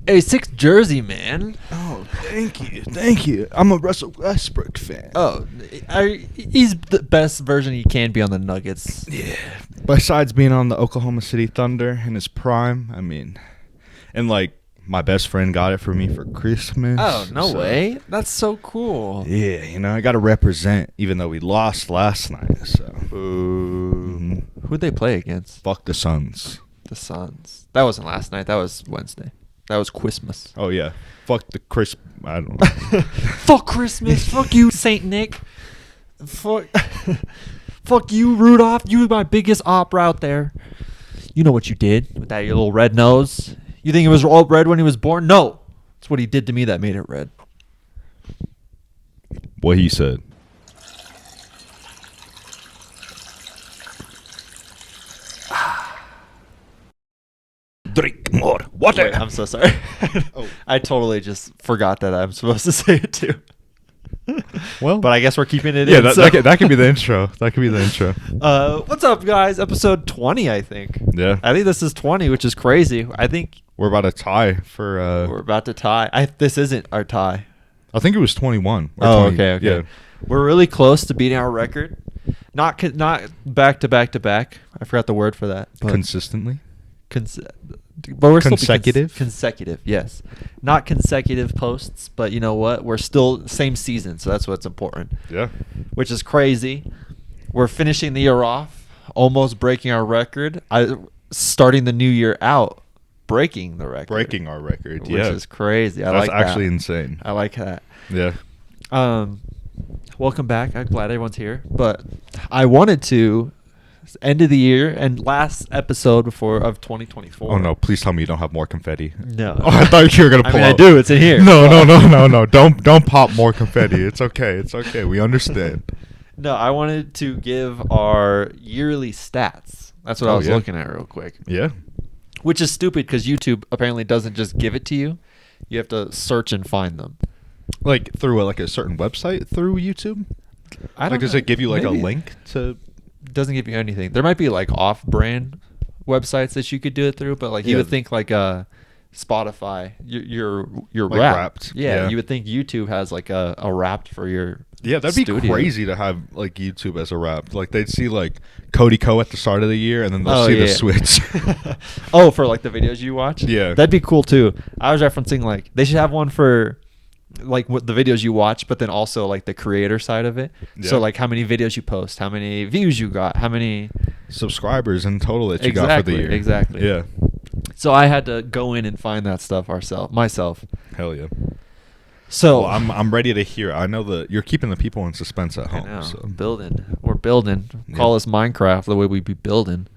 Hey, 6 jersey, man. Oh, thank you. I'm a Russell Westbrook fan. Oh, he's the best version he can be on the Nuggets. Yeah. Besides being on the Oklahoma City Thunder in his prime, I mean, and like my best friend got it for me for Christmas. Oh, no way. That's so cool. Yeah, I got to represent, even though we lost last night. So, Who'd they play against? fuck the Suns. The Suns. That wasn't last night. That was Wednesday. That was Christmas. Oh yeah, fuck the Chris. I don't know. Fuck Christmas. Fuck you, Saint Nick. Fuck you, Rudolph. You my biggest opera out there. You know what you did with that your little red nose. You think it was all red when he was born? No. It's what he did to me that made it red. What he said. Drink more water. Wait, I'm so sorry. Oh. I totally just forgot that I'm supposed to say it too. Well, But I guess we're keeping it yeah, in. that could be the intro. That could be the intro. What's up, guys? Episode 20, I think. Yeah, I think this is 20, which is crazy. I think we're about to tie for. we're about to tie. This isn't our tie. I think it was 21. Or Oh, 20. okay. Yeah. We're really close to beating our record. Not back to back to back. I forgot the word for that. But Consistently. But we're Consecutive? Still consecutive, yes. Not consecutive posts, but you know what? We're still same season, so that's what's important. Yeah. Which is crazy. We're finishing the year off, almost breaking our record. Starting the new year out, breaking the record. Breaking our record. Which Yeah. is crazy. I That's like that. actually insane. I like that. Yeah. Welcome back. I'm glad everyone's here. But I wanted to end of the year and last episode of 2024. Oh no! Please tell me you don't have more confetti. No. Oh, I thought you were gonna pull. I out. do. It's in here. No! Don't pop more confetti. It's okay. It's okay. We understand. No, I wanted to give our yearly stats. That's what I was looking at real quick. Yeah. Which is stupid because YouTube apparently doesn't just give it to you. You have to search and find them. Like through a certain website through YouTube. I don't Does know. it give you like Maybe. a link to? Doesn't give you anything. There might be like off-brand websites that you could do it through, but like you would think like Spotify, your Like Wrapped. Wrapped, Yeah, yeah. you would think YouTube has like a Wrapped for your Yeah, that'd be studio. crazy to have like YouTube as a wrap. Like they'd see like Cody Co at the start of the year, and then they'll Oh, see yeah. the switch. Oh, for like the videos you watch? Yeah. That'd be cool too. I was referencing like they should have one for like what the videos you watch, but then also like the creator side of it. Yeah. So like how many videos you post, how many views you got, how many Subscribers in total that you got for the year. Exactly. Yeah. So I had to go in and find that stuff myself. Hell yeah. So Well, I'm ready to hear. I know that you're keeping the people in suspense at I home. know. So. We're building. Yeah. Call us Minecraft the way we be building.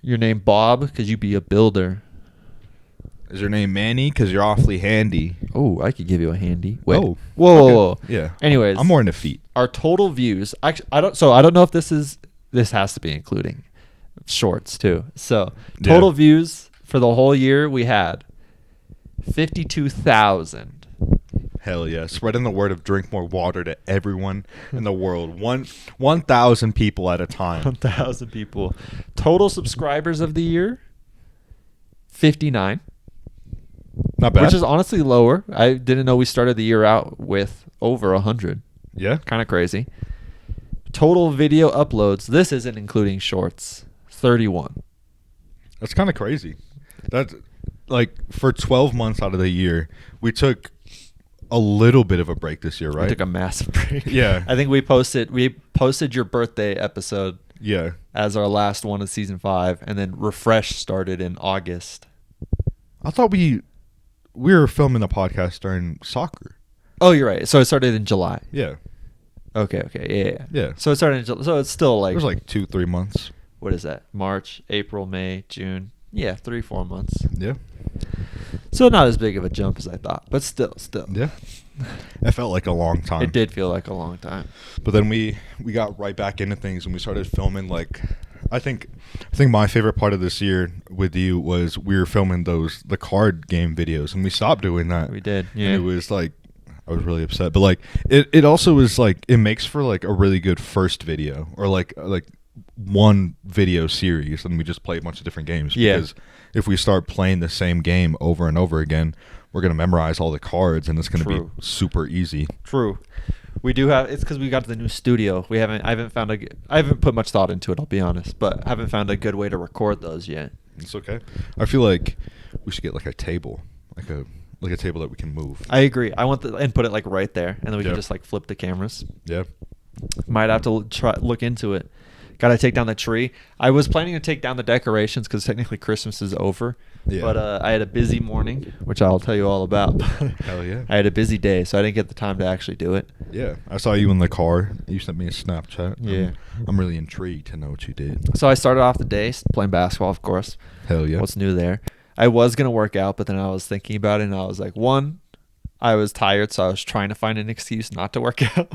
Your name Bob because you be a builder. Is your name Manny? Because you're awfully handy. Oh, I could give you a handy. Wait. Oh, Whoa. okay. Yeah. Anyways, I'm more into feet. our total views. Actually, I don't know if this has to be including shorts too. So Yeah. total views for the whole year we had 52,000. Hell yeah. Spreading the word of drink more water to everyone in the world. 1,000 people at a time. 1,000 people. Total subscribers of the year 59. Not bad. Which is honestly lower. I didn't know we started the year out with over 100. Yeah. Kind of crazy. Total video uploads. This isn't including shorts. 31. That's kind of crazy. That's like for 12 months out of the year, we took a little bit of a break this year, right? We took a massive break. Yeah. I think we posted your birthday episode Yeah. as our last one of season 5, and then Refresh started in August. I thought we were filming the podcast during soccer. Oh, you're right. So it started in July. Yeah. Okay. Yeah. Yeah. So it started in July. So it's still like It was like 2-3 months. what is that? March, April, May, June. Yeah, 3-4 months. Yeah. So not as big of a jump as I thought, but still. Yeah. It felt like a long time. It did feel like a long time. But then we got right back into things and we started filming like I think my favorite part of this year with you was we were filming the card game videos, and we stopped doing that. We did. Yeah. And it was like I was really upset, but like it also was like it makes for like a really good first video, or like one video series and we just play a bunch of different games. Yeah. Because if we start playing the same game over and over again, we're going to memorize all the cards and it's going to be super easy. True. We do have. It's because we got to the new studio. I haven't put much thought into it. I'll be honest, but I haven't found a good way to record those yet. It's okay. I feel like we should get like a table, like a table that we can move. I agree. I want and put it like right there, and then we can Yeah. just like flip the cameras. Yeah. Might have to look into it. Got to take down the tree. I was planning to take down the decorations because technically Christmas is over. Yeah. But I had a busy morning, which I'll tell you all about. Hell yeah. I had a busy day, so I didn't get the time to actually do it. Yeah. I saw you in the car. You sent me a Snapchat. Yeah. I'm really intrigued to know what you did. So I started off the day playing basketball, of course. Hell yeah. What's new there? I was going to work out, but then I was thinking about it, and I was like, one, I was tired, so I was trying to find an excuse not to work out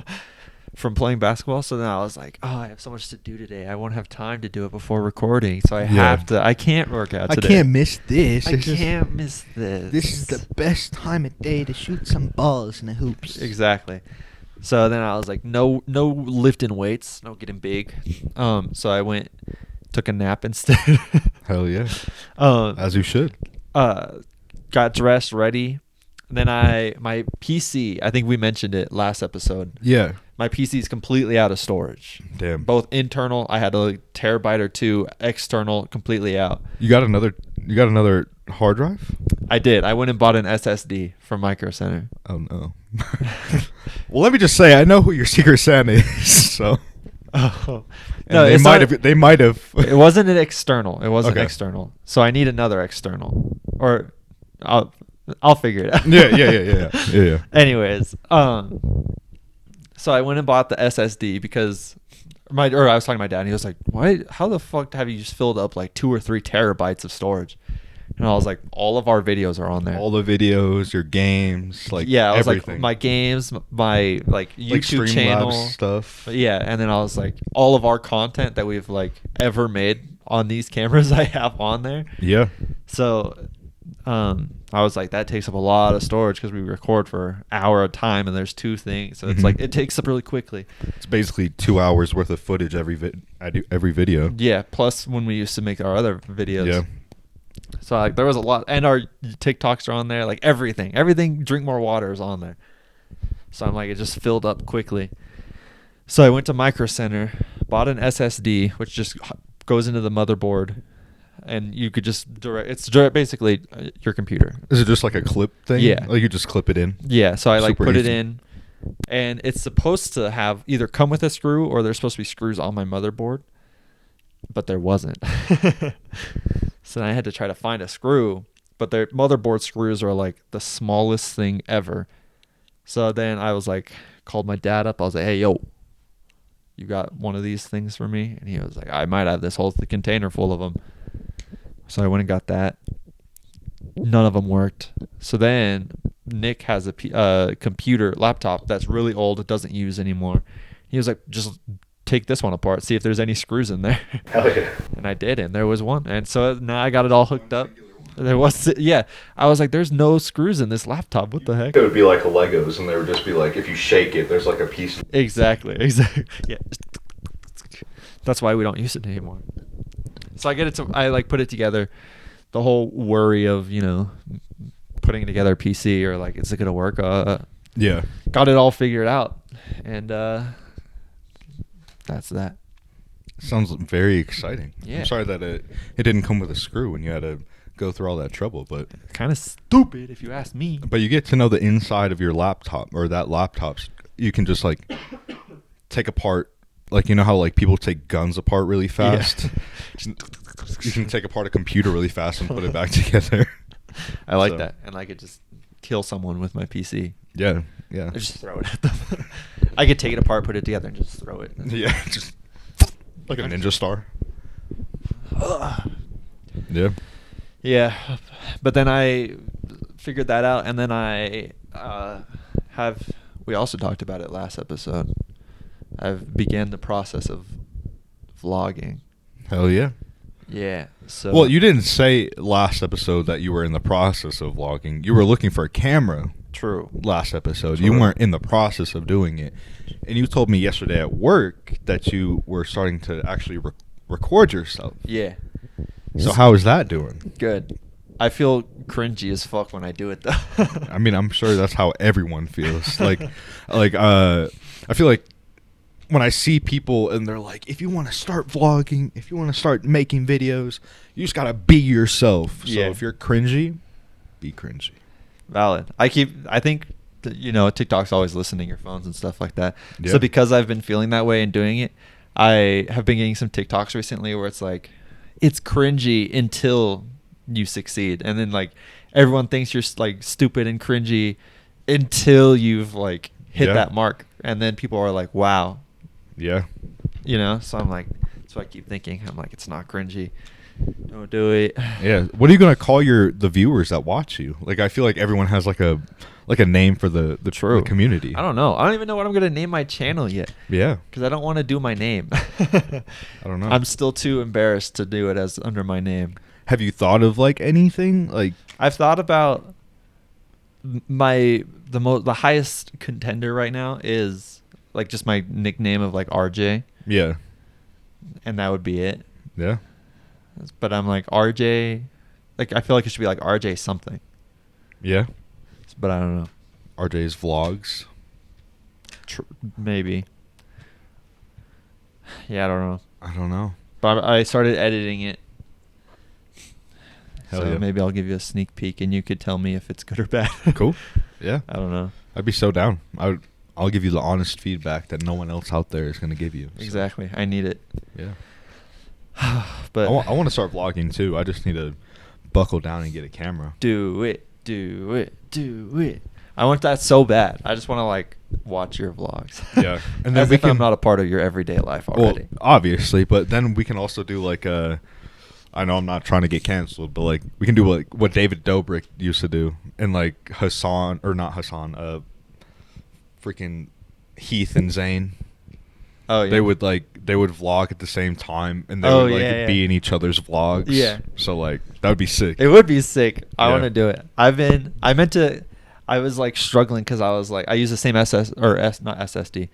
from playing basketball. So then I was like, oh, I have so much to do today. I won't have time to do it before recording. So I can't work out today. I can't miss this. I can't miss this. This is the best time of day to shoot some balls in the hoops. Exactly. So then I was like, no lifting weights, no getting big. So I took a nap instead. Hell yeah. As you should. Got dressed, ready. Then my PC, I think we mentioned it last episode. Yeah. My PC is completely out of storage. Damn. Both internal, I had a terabyte or two. External, completely out. You got another hard drive? I did. I went and bought an SSD from Micro Center. Oh no. Well, let me just say I know who your Secret Santa is. So. Oh. And No, they might have. It wasn't an external. It wasn't Okay. external. So I need another external, or I'll figure it out. Yeah. Anyways, so I went and bought the SSD because I was talking to my dad, and he was like, "Why? How the fuck have you just filled up like 2 or 3 terabytes of storage?" And I was like, "All of our videos are on there. All the videos, your games, like I was everything. like my games, my like YouTube Streamlabs channel stuff. Yeah, and then I was like, all of our content that we've like ever made on these cameras, I have on there. Yeah. So, I was like, that takes up a lot of storage because we record for an hour at a time, and there's 2 things, so it's Mhm. like it takes up really quickly. It's basically 2 hours worth of footage every video. Yeah, plus when we used to make our other videos. Yeah. So like there was a lot, and our TikToks are on there, like everything. Drink More Water is on there. So I'm like, it just filled up quickly. So I went to Micro Center, bought an SSD, which just goes into the motherboard, and you could just basically your computer. Is it just like a clip thing? Yeah. Like you just clip it in? Yeah, so I like Super put it easy. in, and it's supposed to have either come with a screw or there's supposed to be screws on my motherboard, but there wasn't. So then I had to try to find a screw, but their motherboard screws are like the smallest thing ever. So then I was like, called my dad up. I was like, hey, yo, you got one of these things for me? And he was like, I might have this whole container full of them. So I went and got that. None of them worked. So then Nick has a computer laptop that's really old. It doesn't use anymore. He was like, just take this one apart, see if there's any screws in there. Hell yeah. And I did, and there was one. And so now I got it all hooked up. There was, yeah. I was like, there's no screws in this laptop. What the heck? It would be like Legos, and they would just be like, if you shake it, there's like a piece. Exactly. Yeah. That's why we don't use it anymore. So I like put it together. The whole worry of, putting together a PC or like, is it going to work? Yeah. Got it all figured out. And that's that. Sounds very exciting. Yeah. I'm sorry that it didn't come with a screw and you had to go through all that trouble, but Kind of stupid if you ask me. you get to know the inside of your laptop or that laptop's. You can just like take apart, like you know how like people take guns apart really fast. Yeah. You can take apart a computer really fast and put it back together. I like So. that. And I could just kill someone with my PC. Yeah. I just throw it at them. I could take it apart, put it together, and just throw it. Yeah, just like a ninja star. Yeah. Yeah, but then I figured that out, and then we also talked about it last episode. I've began the process of vlogging. Hell yeah. Yeah. So. Well, you didn't say last episode that you were in the process of vlogging. You were looking for a camera. True. Last episode. True. You weren't in the process of doing it. And you told me yesterday at work that you were starting to actually record yourself. Yeah. So how is that doing? Good. I feel cringy as fuck when I do it though. I mean, I'm sure that's how everyone feels. I feel like when I see people and they're like, if you want to start vlogging, if you want to start making videos, you just gotta be yourself. So Yeah. if you're cringy, be cringy. Valid. I think TikTok's always listening to your phones and stuff like that. Yeah. So because I've been feeling that way and doing it, I have been getting some TikToks recently where it's like, it's cringy until you succeed, and then like everyone thinks you're like stupid and cringy until you've like hit Yeah. that mark, and then people are like, wow. Yeah. So I'm like, that's what I keep thinking. I'm like, it's not cringy. Don't do it. Yeah. What are you gonna call the viewers that watch you? Like, I feel like everyone has like a name for the True. community. I don't know. I don't even know what I'm gonna name my channel yet. Yeah. Because I don't want to do my name. I don't know. I'm still too embarrassed to do it as under my name. Have you thought of like anything like? I've thought about the highest contender right now is like just my nickname of like RJ, Yeah. and that would be it. Yeah. But I'm like RJ, like I feel like it should be like RJ something, Yeah. but I don't know. RJ's vlogs. Maybe. Yeah, I don't know. I don't know. But I started editing it. Hell So yeah. maybe I'll give you a sneak peek, and you could tell me if it's good or bad. Cool. Yeah. I don't know. I'd be so down. I'll give you the honest feedback that no one else out there is gonna give you. So, Exactly. I need it. yeah. But I want to start vlogging too. I just need to buckle down and get a camera. do it. I want that so bad. I just want to like watch your vlogs. Yeah. And then As we if I'm can- not a part of your everyday life Well, already. obviously, but then we can also do like I know I'm not trying to get canceled, but like we can do like what David Dobrik used to do, and like Hassan or not Hassan, freaking Heath and Zane. Oh yeah. They would vlog at the same time, and they Oh, would like yeah, yeah. be in each other's vlogs. Yeah. So like that would be sick. It would be sick. I Yeah. want to do it. I was like struggling because I was like, I use the same SD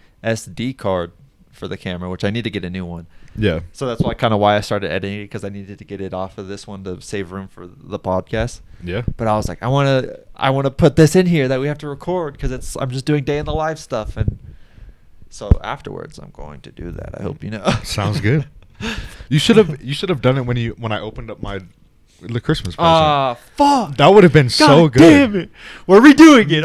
card for the camera, which I need to get a new one. Yeah. So that's why I started editing it, because I needed to get it off of this one to save room for the podcast. Yeah. But I was like, I want to put this in here that we have to record, because I'm just doing day in the life stuff, and so afterwards I'm going to do that. I hope you know. Sounds good. You should have done it when I opened up the Christmas present. Ah, fuck. That would have been so God good. Damn it. We're redoing it.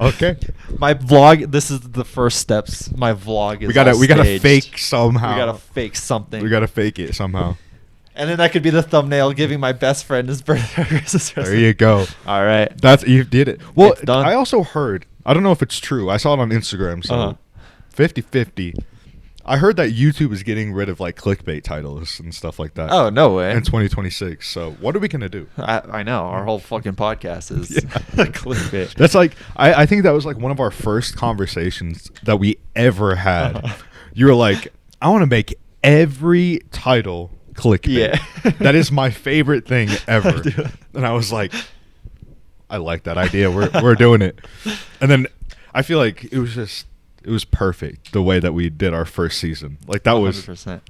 Okay. Okay. My vlog. This is the first steps. My vlog is. We gotta staged. fake somehow. We gotta fake something. We gotta fake it somehow. And then that could be the thumbnail, giving my best friend his birthday Christmas present. There you go. All right. You did it. Well, It's done. I also heard. I don't know if it's true. I saw it on Instagram. So Uh-huh. 50-50. I heard that YouTube is getting rid of like clickbait titles and stuff like that. Oh no way. In 2026. So what are we gonna do? I know our whole fucking podcast is Yeah. clickbait. That's like I think that was like one of our first conversations that we ever had. Uh-huh. You were like, I want to make every title clickbait. Yeah. That is my favorite thing ever. Dude. And I was like, I like that idea. We're doing it. And then I feel like it was perfect the way that we did our first season. Like that was 100%.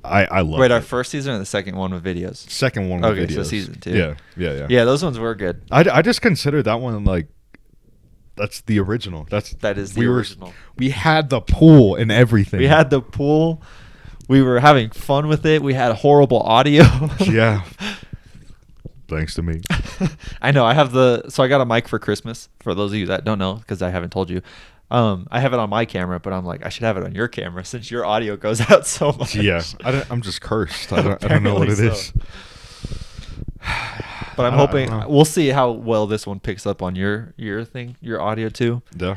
I love Wait, it. our first season or the second one with videos? Second one with Okay, videos. so season 2. Yeah. Yeah, those ones were good. I just consider that one like that's the original. That is the original. We had the pool and everything. We had the pool. We were having fun with it. We had horrible audio. Yeah. Thanks to me. I know. I got a mic for Christmas. For those of you that don't know, because I haven't told you, I have it on my camera, but I'm like, I should have it on your camera since your audio goes out so much. Yeah. I'm just cursed. I don't know what it Apparently is. But I'm I hoping don't know. we'll see how well this one picks up on your thing, your audio too. Yeah.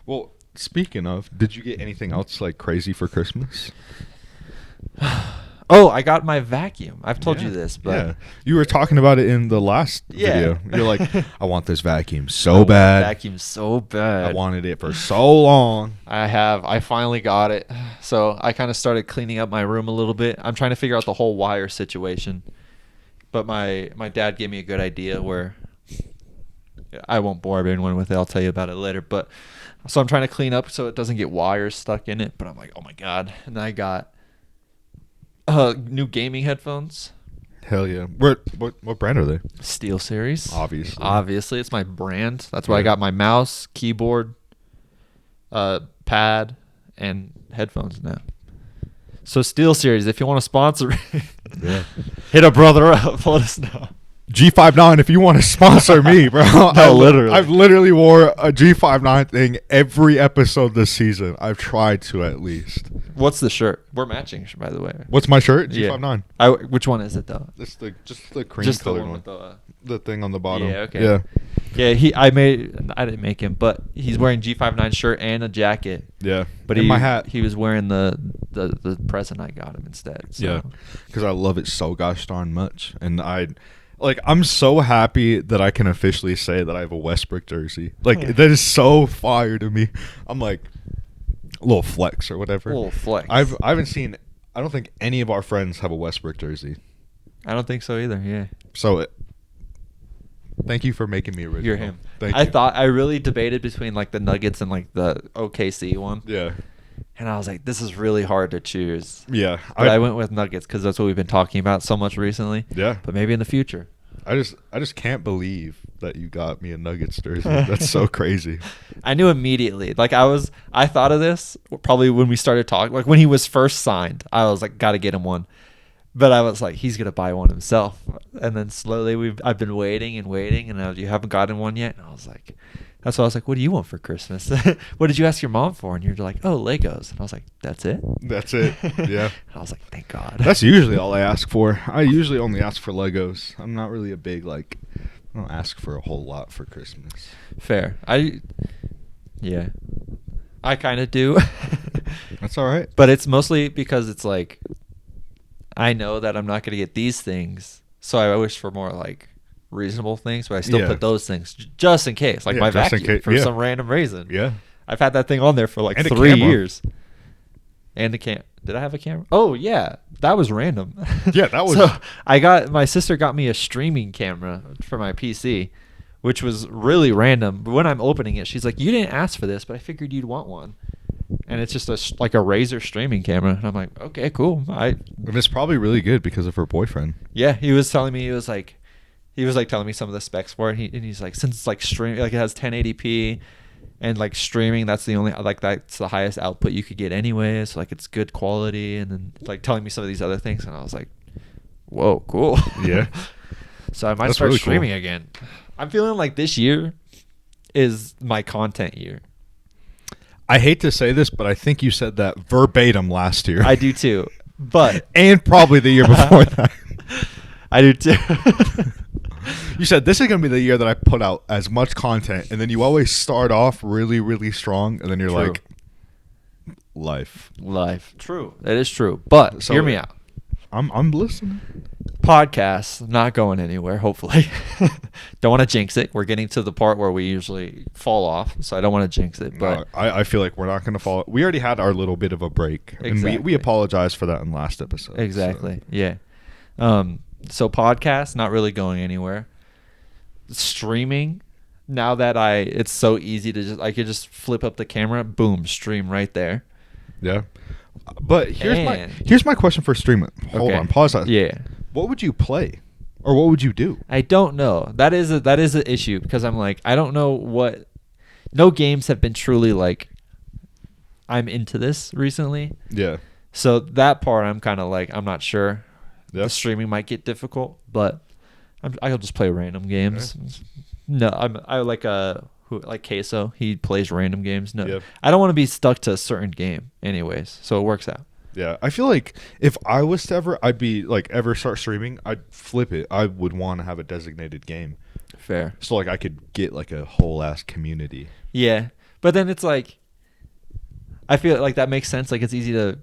Well, speaking of, did you get anything else like crazy for Christmas? Oh, I got my vacuum. I've told Yeah. you this, but yeah. You were talking about it in the last Yeah. video. You're like, I want this vacuum I so want bad. vacuum so bad. I wanted it for so long. I finally got it. So I kind of started cleaning up my room a little bit. I'm trying to figure out the whole wire situation. But my dad gave me a good idea where I won't bore everyone with it. I'll tell you about it later. But so I'm trying to clean up so it doesn't get wires stuck in it. But I'm like, oh my God. And then I got New gaming headphones. Hell yeah. What brand are they? Steel Series. Obviously. It's my brand. That's where I Yeah. got my mouse, keyboard, pad, and headphones now. So Steel Series, if you want to sponsor, Yeah. hit a brother up. Let us know. G59, if you want to sponsor me, bro. Literally. I've literally wore a G59 thing every episode this season. I've tried to at least. What's the shirt? We're matching, by the way. What's my shirt? Yeah. G59. Which one is it though? It's just the cream Just the colored one one. with The thing on the bottom. Yeah, okay. Yeah. Yeah, I didn't make him, but he's wearing G59 shirt and a jacket. Yeah. But and my hat. He was wearing the present I got him instead. So. Yeah. Because I love it so gosh darn much. And I'm so happy that I can officially say that I have a Westbrook jersey. Like, that is so fire to me. I'm like, a little flex or whatever. A little flex. I haven't seen, I don't think any of our friends have a Westbrook jersey. I don't think so either. Yeah. So, thank you for making me original. You're him. Thank I you. thought I really debated between like the Nuggets and like the OKC one. Yeah. And I was like, this is really hard to choose. Yeah. But I went with Nuggets because that's what we've been talking about so much recently. Yeah. But maybe in the future. I just can't believe that you got me a Nuggets jersey. That's so crazy. I knew immediately. Like I thought of this probably when we started talking. Like when he was first signed, I was like, got to get him one. But I was like, he's gonna buy one himself. And then slowly I've been waiting, and you haven't gotten one yet. And I was like, that's why I was like, what do you want for Christmas? What did you ask your mom for? And you're like, oh, Legos. And I was like, that's it. That's it. Yeah. And I was like, thank God. That's usually all I ask for. I usually only ask for Legos. I'm not really a big I don't ask for a whole lot for Christmas. Fair. I kind of do. That's all right. But it's mostly because it's like, I know that I'm not going to get these things. So I wish for more like reasonable things, but I still Yeah. put those things just in case. Like Yeah, my just in vacuum case, for yeah. some random reason. Yeah. I've had that thing on there for like And a 3 camera. years. And did I have a camera? Oh yeah, that was random. Yeah, that was- So my sister got me a streaming camera for my PC, which was really random. But when I'm opening it, she's like, "You didn't ask for this, but I figured you'd want one." And it's just like a Razer streaming camera, and I'm like, "Okay, cool." And it's probably really good because of her boyfriend. Yeah, he was telling me he was like telling me some of the specs for it. And he's like, since it's like stream, like it has 1080p. And like streaming, that's the highest output you could get anyway. So like it's good quality, and then like telling me some of these other things, and I was like, "Whoa, cool." Yeah. So I might That's start really cool. streaming again. I'm feeling like this year is my content year. I hate to say this, but I think you said that verbatim last year. I do too, but and probably the year before that. I do too. You said this is going to be the year that I put out as much content, and then you always start off really, really strong, and then you're True. like, life. True, that is true. But So- hear me out. I'm listening. Podcasts not going anywhere, hopefully. Don't want to jinx it. We're getting to the part where we usually fall off, so I don't want to jinx it. But I feel like we're not going to fall. We already had our little bit of a break, and we Exactly. apologized for that in last episode. so. exactly, yeah. So podcasts not really going anywhere. Streaming, now that it's so easy to I could just flip up the camera, boom, stream right there. Yeah. But And- here's my question for streaming. Hold Okay. on, pause that. Yeah. What would you play, or what would you do? I don't know. That is an issue because I'm like, I don't know what. No games have been truly like, I'm into this recently. Yeah. So that part I'm kind of like, I'm not sure. Yeah. The streaming might get difficult, but I'll just play random games. No, I like Queso. He plays random games. No, Yep. I don't want to be stuck to a certain game, anyways. So it works out. Yeah, I feel like if I was to ever start streaming, I'd flip it. I would want to have a designated game, Fair. so like I could get like a whole ass community. Yeah, but then it's like, I feel like that makes sense. Like it's easy to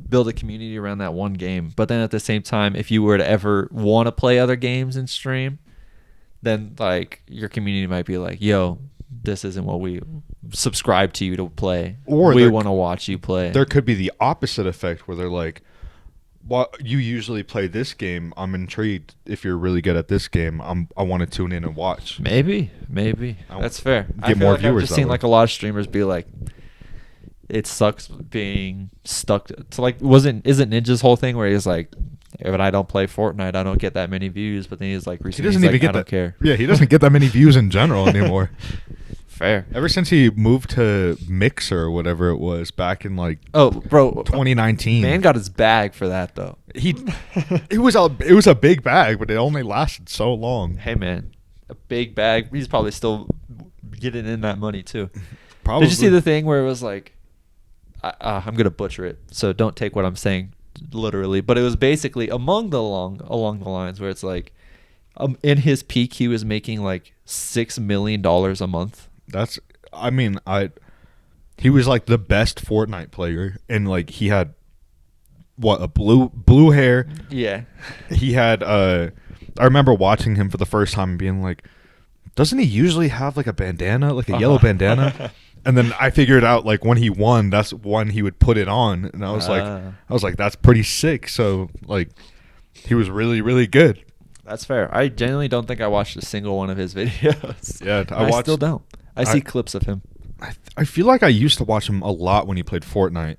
build a community around that one game. But then at the same time, if you were to ever want to play other games and stream, then like your community might be like, yo, this isn't what we subscribe to you to play. Or we there- want to watch you play. There could be the opposite effect where they're like, "Well, you usually play this game. I'm intrigued. If you're really good at this game, I want to tune in and watch." Maybe. I That's fair. get I feel more like viewers I've just that seen way. like a lot of streamers be like, it sucks being stuck to like isn't Ninja's whole thing where he's like, if I don't play Fortnite, I don't get that many views. But then he's like, He recently, doesn't he's even like, get I that. don't care. Yeah, he doesn't get that many views in general anymore. Fair. Ever since he moved to Mixer or whatever it was back in like Oh, bro, 2019, man got his bag for that though. it was a big bag, but it only lasted so long. Hey man, a big bag. He's probably still getting in that money too. Probably. Did you see the thing where it was like, I'm gonna butcher it, so don't take what I'm saying literally, but it was basically along the lines where it's like, in his peak he was making like $6 million a month. That's, I mean, he was like the best Fortnite player, and like he had what, a blue hair. Yeah. He had I remember watching him for the first time and being like, doesn't he usually have like a bandana, like a yellow bandana? And then I figured out like when he won, that's when he would put it on, and I was like, that's pretty sick. So like, he was really, really good. That's fair. I genuinely don't think I watched a single one of his videos. Yeah, I still don't. I see clips of him. I feel like I used to watch him a lot when he played Fortnite,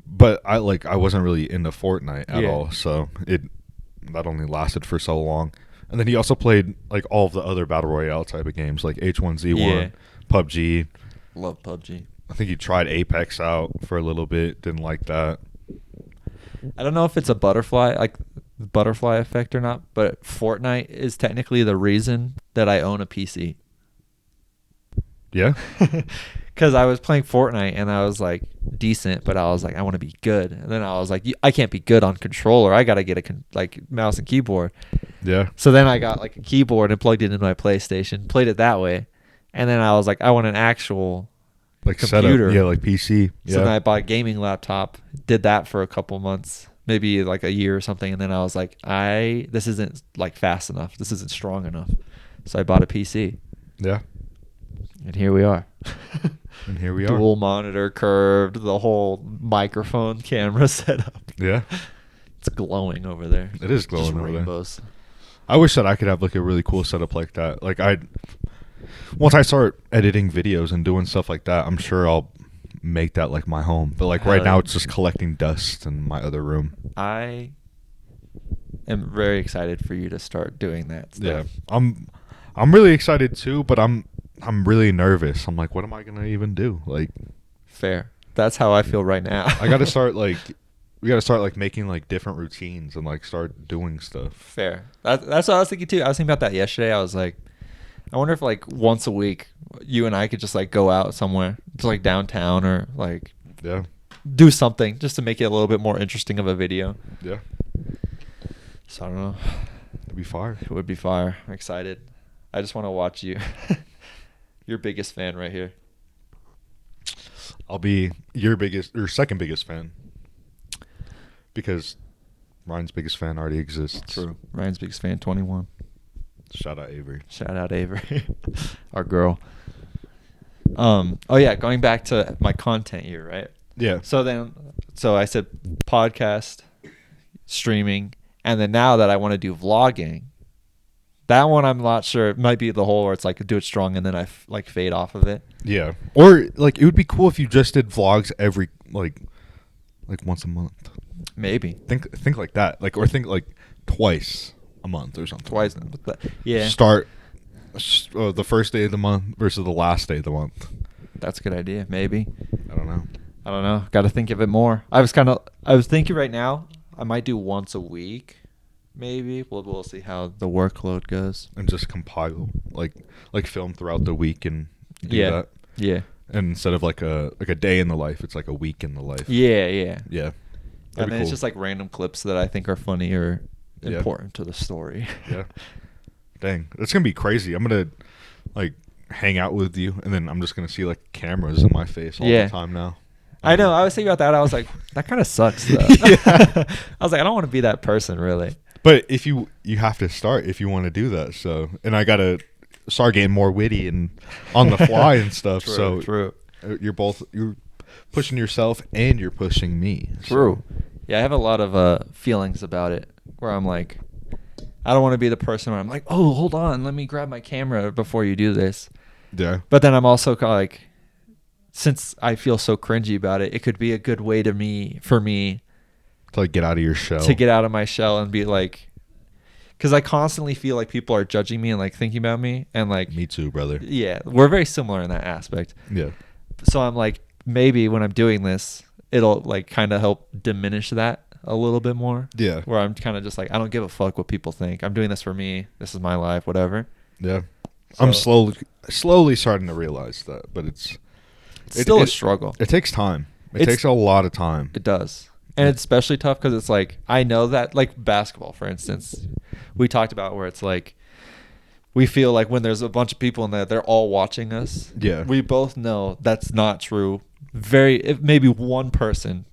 but I wasn't really into Fortnite at all, so that only lasted for so long. And then he also played like all of the other battle royale type of games, like H1Z1, PUBG. Love PUBG. I think he tried Apex out for a little bit, didn't like that. I don't know if it's a butterfly effect or not, but Fortnite is technically the reason that I own a PC. Yeah. Because I was playing Fortnite and I was like decent, but I was like, I want to be good. And then I was like, I can't be good on controller. I got to get a mouse and keyboard. Yeah. So then I got like a keyboard and plugged it into my PlayStation, played it that way. And then I was like, I want an actual like computer. Setup. Yeah, like PC. So then I bought a gaming laptop, did that for a couple months, maybe like a year or something. And then I was like, this isn't like fast enough. This isn't strong enough. So I bought a PC. Yeah. And here we are. And here we are. Dual monitor, curved, the whole microphone camera setup. Yeah. It's glowing over there. It is glowing Just over rainbows. there. I wish that I could have like a really cool setup like that. Like once I start editing videos and doing stuff like that, I'm sure I'll make that like my home. But like right now, it's just collecting dust in my other room. I am very excited for you to start doing that stuff. Yeah, I'm really excited too, but I'm really nervous. I'm like, what am I gonna even do? Like, fair. That's how I feel right now. I gotta start like, we gotta start like making like different routines and like start doing stuff. Fair. That's what I was thinking too. I was thinking about that yesterday. I was like, I wonder if like once a week you and I could just like go out somewhere, to like downtown or like do something just to make it a little bit more interesting of a video. Yeah. So I don't know. It'd be fire. It would be fire. I'm excited. I just want to watch you. Your biggest fan right here. I'll be your second biggest fan, because Ryan's biggest fan already exists. True. Ryan's biggest fan, 21. Shout out Avery. Shout out Avery, our girl. Oh yeah, going back to my content here, right? Yeah. So I said podcast, streaming, and then now that I want to do vlogging, that one I'm not sure. It might be the whole where it's like do it strong and then I like fade off of it. Yeah. Or like it would be cool if you just did vlogs every like once a month. Maybe. Think like that. Like, or think like twice a month or something. Twice. Yeah. Start the first day of the month versus the last day of the month. That's a good idea. Maybe. I don't know. Got to think of it more. I was thinking right now I might do once a week. Maybe we'll see how the workload goes. And just compile like film throughout the week and do that. Yeah. And instead of like a day in the life, it's like a week in the life. Yeah. Yeah. And then it's just like random clips that I think are funny or important to the story. Yeah. Dang, that's gonna be crazy. I'm gonna like hang out with you, and then I'm just gonna see like cameras in my face all the time now. I know. I was thinking about that. I was like, that kind of sucks though. I was like, I don't want to be that person really. But if you have to start if you want to do that. So, and I gotta start getting more witty and on the fly and stuff. True. You're pushing yourself and you're pushing me. True. So. Yeah, I have a lot of feelings about it where I'm like, I don't want to be the person where I'm like, oh, hold on, let me grab my camera before you do this. Yeah. But then I'm also like, since I feel so cringy about it, it could be a good way for me To like get out of your shell. to get out of my shell and be like, because I constantly feel like people are judging me and like thinking about me and like, Me too, brother. yeah, we're very similar in that aspect. Yeah. So I'm like, maybe when I'm doing this, it'll like kind of help diminish that a little bit more. Yeah. Where I'm kind of just like, I don't give a fuck what people think. I'm doing this for me. This is my life, whatever. Yeah. So- I'm slowly starting to realize that, but it's Still a struggle. It takes time. It It's- takes a lot of time. It does. And it's especially tough because it's like, I know that, like basketball, for instance, we talked about where it's like, we feel like when there's a bunch of people in there, they're all watching us. Yeah. We both know that's not true. If maybe one person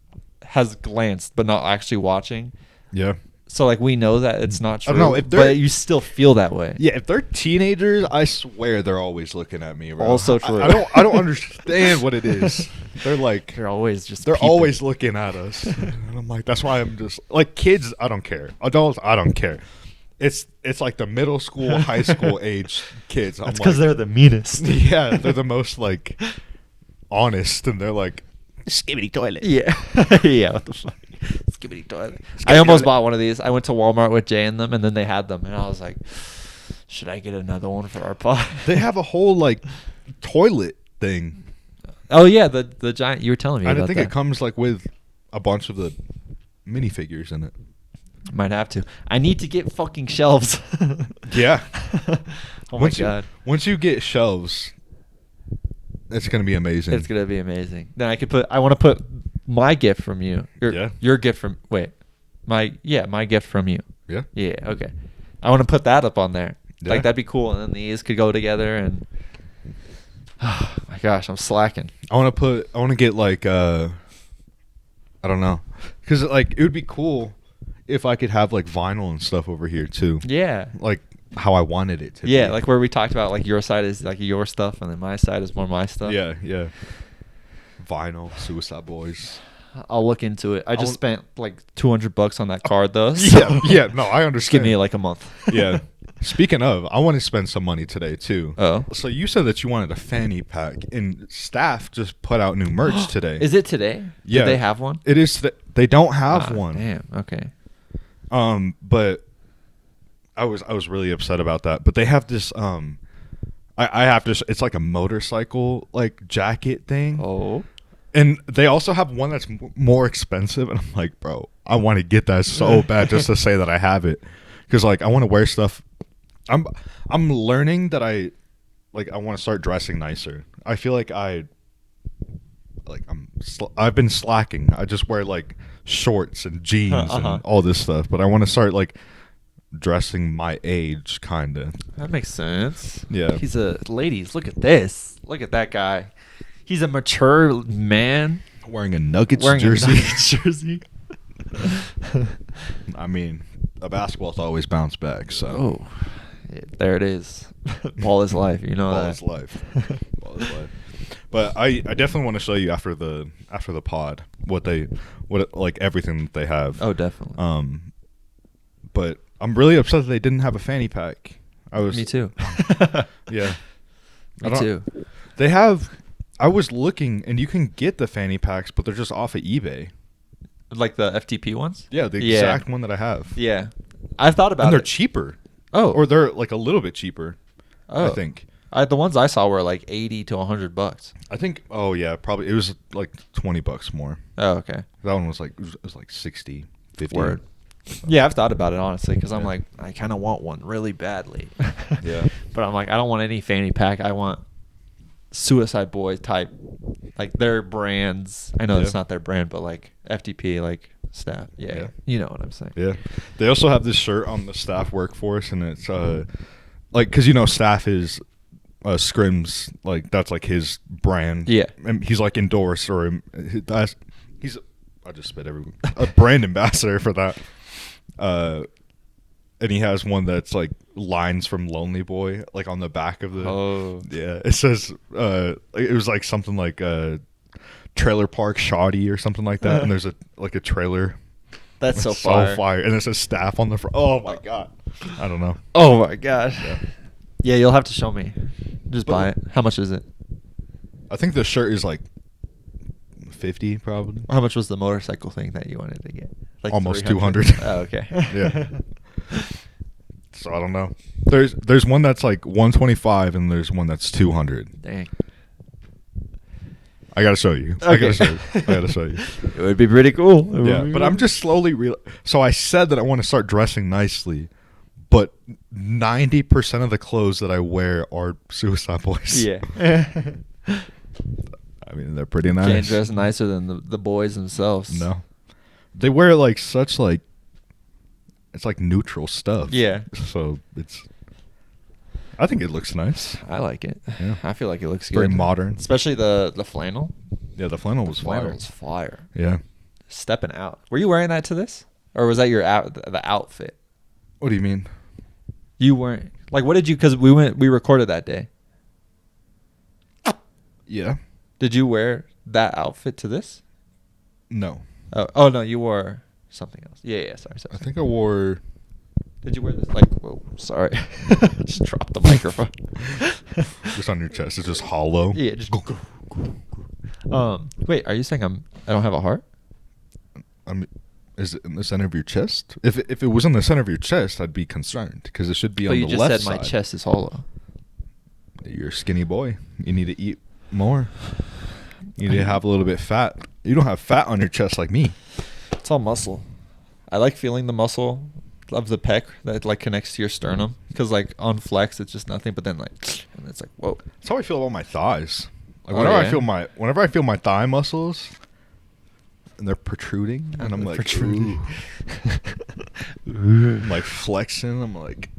has glanced but not actually watching. Yeah. So like we know that it's not I true, don't know, if they're- but you still feel that way. Yeah, if they're teenagers, I swear they're always looking at me, bro. Also true. I don't understand what it is. They're like They're always just they're peeping. always looking at us. And I'm like, that's why I'm just like kids, I don't care. Adults, I don't care. It's like the middle school, high school age kids. I'm That's because like, they're the meanest. yeah, they're the most like honest, and they're like skibbity toilet. Yeah. Yeah, what the fuck? Skibbity toilet. Skibbity I almost toilet. bought one of these. I went to Walmart with Jay and them, and then they had them. And I was like, should I get another one for our pod? They have a whole like toilet thing. Oh, yeah, the giant. You were telling me I about didn't think that. it comes like with a bunch of the minifigures in it. Might have to. I need to get fucking shelves. Yeah. Oh, once my God. Once you get shelves, it's gonna be amazing. It's gonna be amazing. Then I want to put my gift from you. Yeah. Your gift from my gift from you. Yeah. Yeah. Okay. I want to put that up on there. Yeah. Like that'd be cool, and then these could go together. And oh my gosh, I'm slacking. I want to get like I don't know, because like it would be cool if I could have like vinyl and stuff over here too. Yeah. Like how I wanted it to. Yeah, be. like where we talked about like your side is like your stuff, and then my side is more my stuff. Yeah, yeah. Vinyl, Suicide Boys. I'll look into it. I just I'll- spent like $200 on that card though. Yeah, yeah. No, I Just understand. give me like a month. Yeah. Speaking of, I want to spend some money today too. Oh. So you said that you wanted a fanny pack, and staff just put out new merch today. Is it today? Yeah. Do they have one? It is. They don't have Ah, one. Damn. Okay. But I was really upset about that. But they have this. I have to. It's like a motorcycle like jacket thing. Oh. And they also have one that's more expensive, and I'm like, bro, I want to get that so bad just to say that I have it, because like I want to wear stuff. I'm learning that I want to start dressing nicer. I feel like I've been slacking. I just wear like shorts and jeans Uh-huh. and all this stuff, but I want to start like dressing my age, kind of. That makes sense. Yeah. Ladies, look at this. Look at that guy. He's a mature man Wearing a Nuggets wearing jersey. a Nuggets jersey. I mean, a basketball's always bounce back, so. Oh, yeah, there it is. Ball is life. You know Ball that. is life. Ball is life. But I definitely want to show you after the pod what like everything that they have. Oh, definitely. But I'm really upset that they didn't have a fanny pack. Me too. Yeah. I Me don't- too. They have. I was looking, and you can get the fanny packs, but they're just off of eBay. Like the FTP ones? Yeah, the Yeah. exact one that I have. Yeah. I've thought about And they're it. cheaper. Oh. Or they're like a little bit cheaper. Oh. I think. The ones I saw were like $80 to $100. I think. Oh yeah, probably it was like $20 more. Oh, okay. That one was like it was like 60, 50. Word. Yeah, I've thought about it honestly because I'm Yeah. like, I kind of want one really badly. Yeah. But I'm like, I don't want any fanny pack. I want Suicide Boy type, like their brands. I know it's Yeah. not their brand, but like FTP, like staff. Yeah, Yeah. you know what I'm saying. Yeah. They also have this shirt on the staff workforce, and it's like because staff is Scrim's, like that's like his brand. Yeah. And he's like endorsed he's I just spit everywhere. A brand ambassador for that. And he has one that's like lines from Lonely Boy, like on the back of the. Oh. Yeah, it says it was like something like trailer park shoddy or something like that, and there's a trailer. That's so It's fire. and it says staff on the front. Oh my god, I don't know. Oh my gosh. Yeah. Yeah, you'll have to show me. Just But- buy it. How much is it? I think the shirt is like 150 probably. How much was the motorcycle thing that you wanted to get? Like Almost 300? 200. Oh, okay. Yeah. So I don't know. There's one that's like 125 and there's one that's 200. Dang. I gotta show you. Okay. I gotta show you. It would be pretty cool. It would Yeah, be but I'm just slowly So I said that I want to start dressing nicely, but 90% of the clothes that I wear are Suicide Boys. Yeah. I mean, they're pretty nice. Can't dress nicer than the boys themselves. No. They wear like such like it's like neutral stuff. Yeah. So I think it looks nice. I like it. Yeah. I feel like it looks Very good. modern. Especially the flannel. Yeah, the flannel was fire. Flannel's fire. Yeah. Stepping out. Were you wearing that to this? Or was that your the outfit? What do you mean? You weren't. Like, what did you, because we recorded that day. Yeah. Did you wear that outfit to this? No. Oh no, you wore something else. Yeah, sorry. I think I wore Did you wear this? Like, whoa, sorry. Just dropped the microphone. just on your chest. It's just hollow. Yeah, just. Wait, are you saying I don't have a heart? I mean, is it in the center of your chest? If it was in the center of your chest, I'd be concerned because it should be But on you the just left said my side. chest is hollow. You're a skinny boy. You need to eat more. You need to have a little bit fat. You don't have fat on your chest like me. It's all muscle. I like feeling the muscle of the pec that like connects to your sternum because like on flex it's just nothing, but then like and it's like whoa. That's how I feel about my thighs. Like Oh, whenever yeah? whenever I feel my thigh muscles and they're protruding and I'm like protruding. ooh. I'm like flexing. I'm like,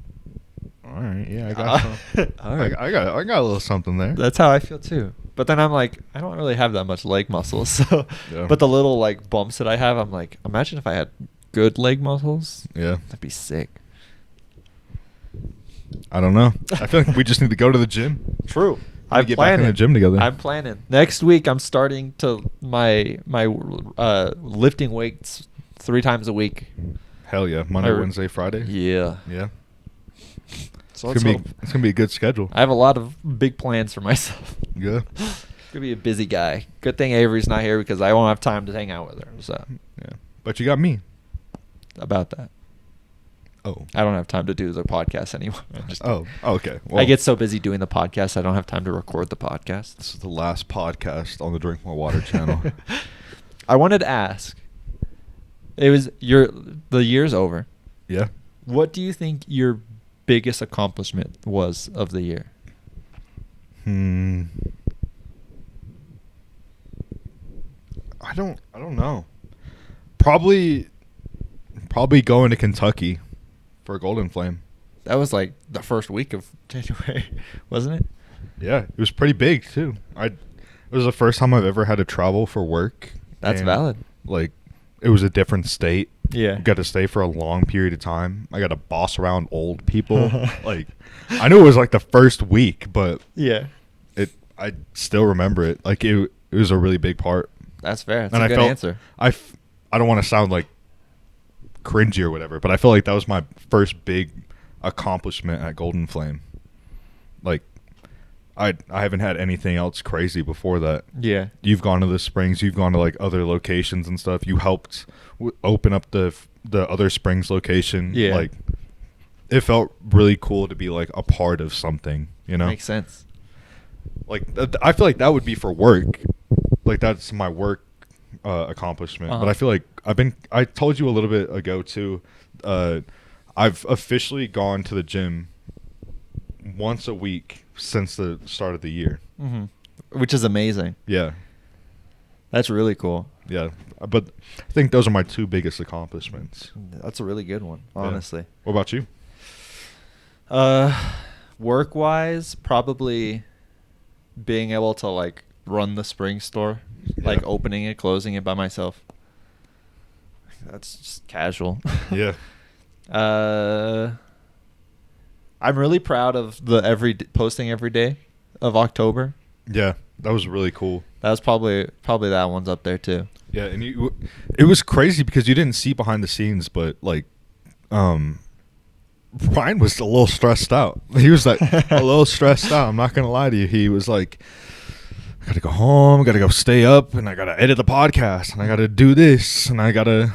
all right, yeah, I got some. All right. I got a little something there. That's how I feel too. But then I'm like, I don't really have that much leg muscles. So, Yeah. but the little like bumps that I have, I'm like, imagine if I had good leg muscles. Yeah. That'd be sick. I don't know. I feel like we just need to go to the gym. True. We I'm get back in planning. the gym together. I'm planning. Next week, I'm starting to my lifting weights 3 times a week. Hell yeah. Monday, I- Wednesday, Friday. Yeah. Yeah. So It's let's gonna, hope. it's gonna be a good schedule. I have a lot of big plans for myself. Yeah. Gonna be a busy guy. Good thing Avery's not here because I won't have time to hang out with her. So Yeah. But you got me. about that, Oh. I don't have time to do the podcast anymore. I'm just- Oh. Okay. I get so busy doing the podcast, I don't have time to record the podcast. This is the last podcast on the Drink More Water channel. I wanted to ask. It was the year's over. Yeah. What do you think your biggest accomplishment was of the year? I don't know. Probably going to Kentucky for Golden Flame. That was like the first week of January, wasn't it? Yeah, it was pretty big too. It was the first time I've ever had to travel for work. That's and, valid. Like, it was a different state. Yeah. Got to stay for a long period of time. I got to boss around old people. Like, I knew it was like the first week, but Yeah. I still remember it. Like, it was a really big part. That's fair. That's And a I good felt- answer. I don't want to sound like cringy or whatever, but I feel like that was my first big accomplishment at Golden Flame. Like, I haven't had anything else crazy before that. Yeah. You've gone to the springs, you've gone to like other locations and stuff. You helped open up the other springs location. Yeah. Like, it felt really cool to be like a part of something, you know? Makes sense. Like, I feel like that would be for work. Like, that's my work accomplishment. Uh-huh. But I feel like I told you a little bit ago too, I've officially gone to the gym once a week since the start of the year. Mm-hmm. Which is amazing. Yeah. That's really cool. Yeah. But I think those are my 2 biggest accomplishments. That's a really good one, Yeah. honestly. What about you? Work-wise, probably being able to like run the spring store, like Yeah. opening it, closing it by myself. That's just casual. Yeah. I'm really proud of the posting every day of October. Yeah. That was really cool. That was probably that one's up there too. Yeah, and it was crazy because you didn't see behind the scenes, but like, Brian was a little stressed out. He was like a little stressed out. I'm not gonna lie to you. He was like, I gotta go home, I gotta go stay up, and I gotta edit the podcast, and I gotta do this, and I gotta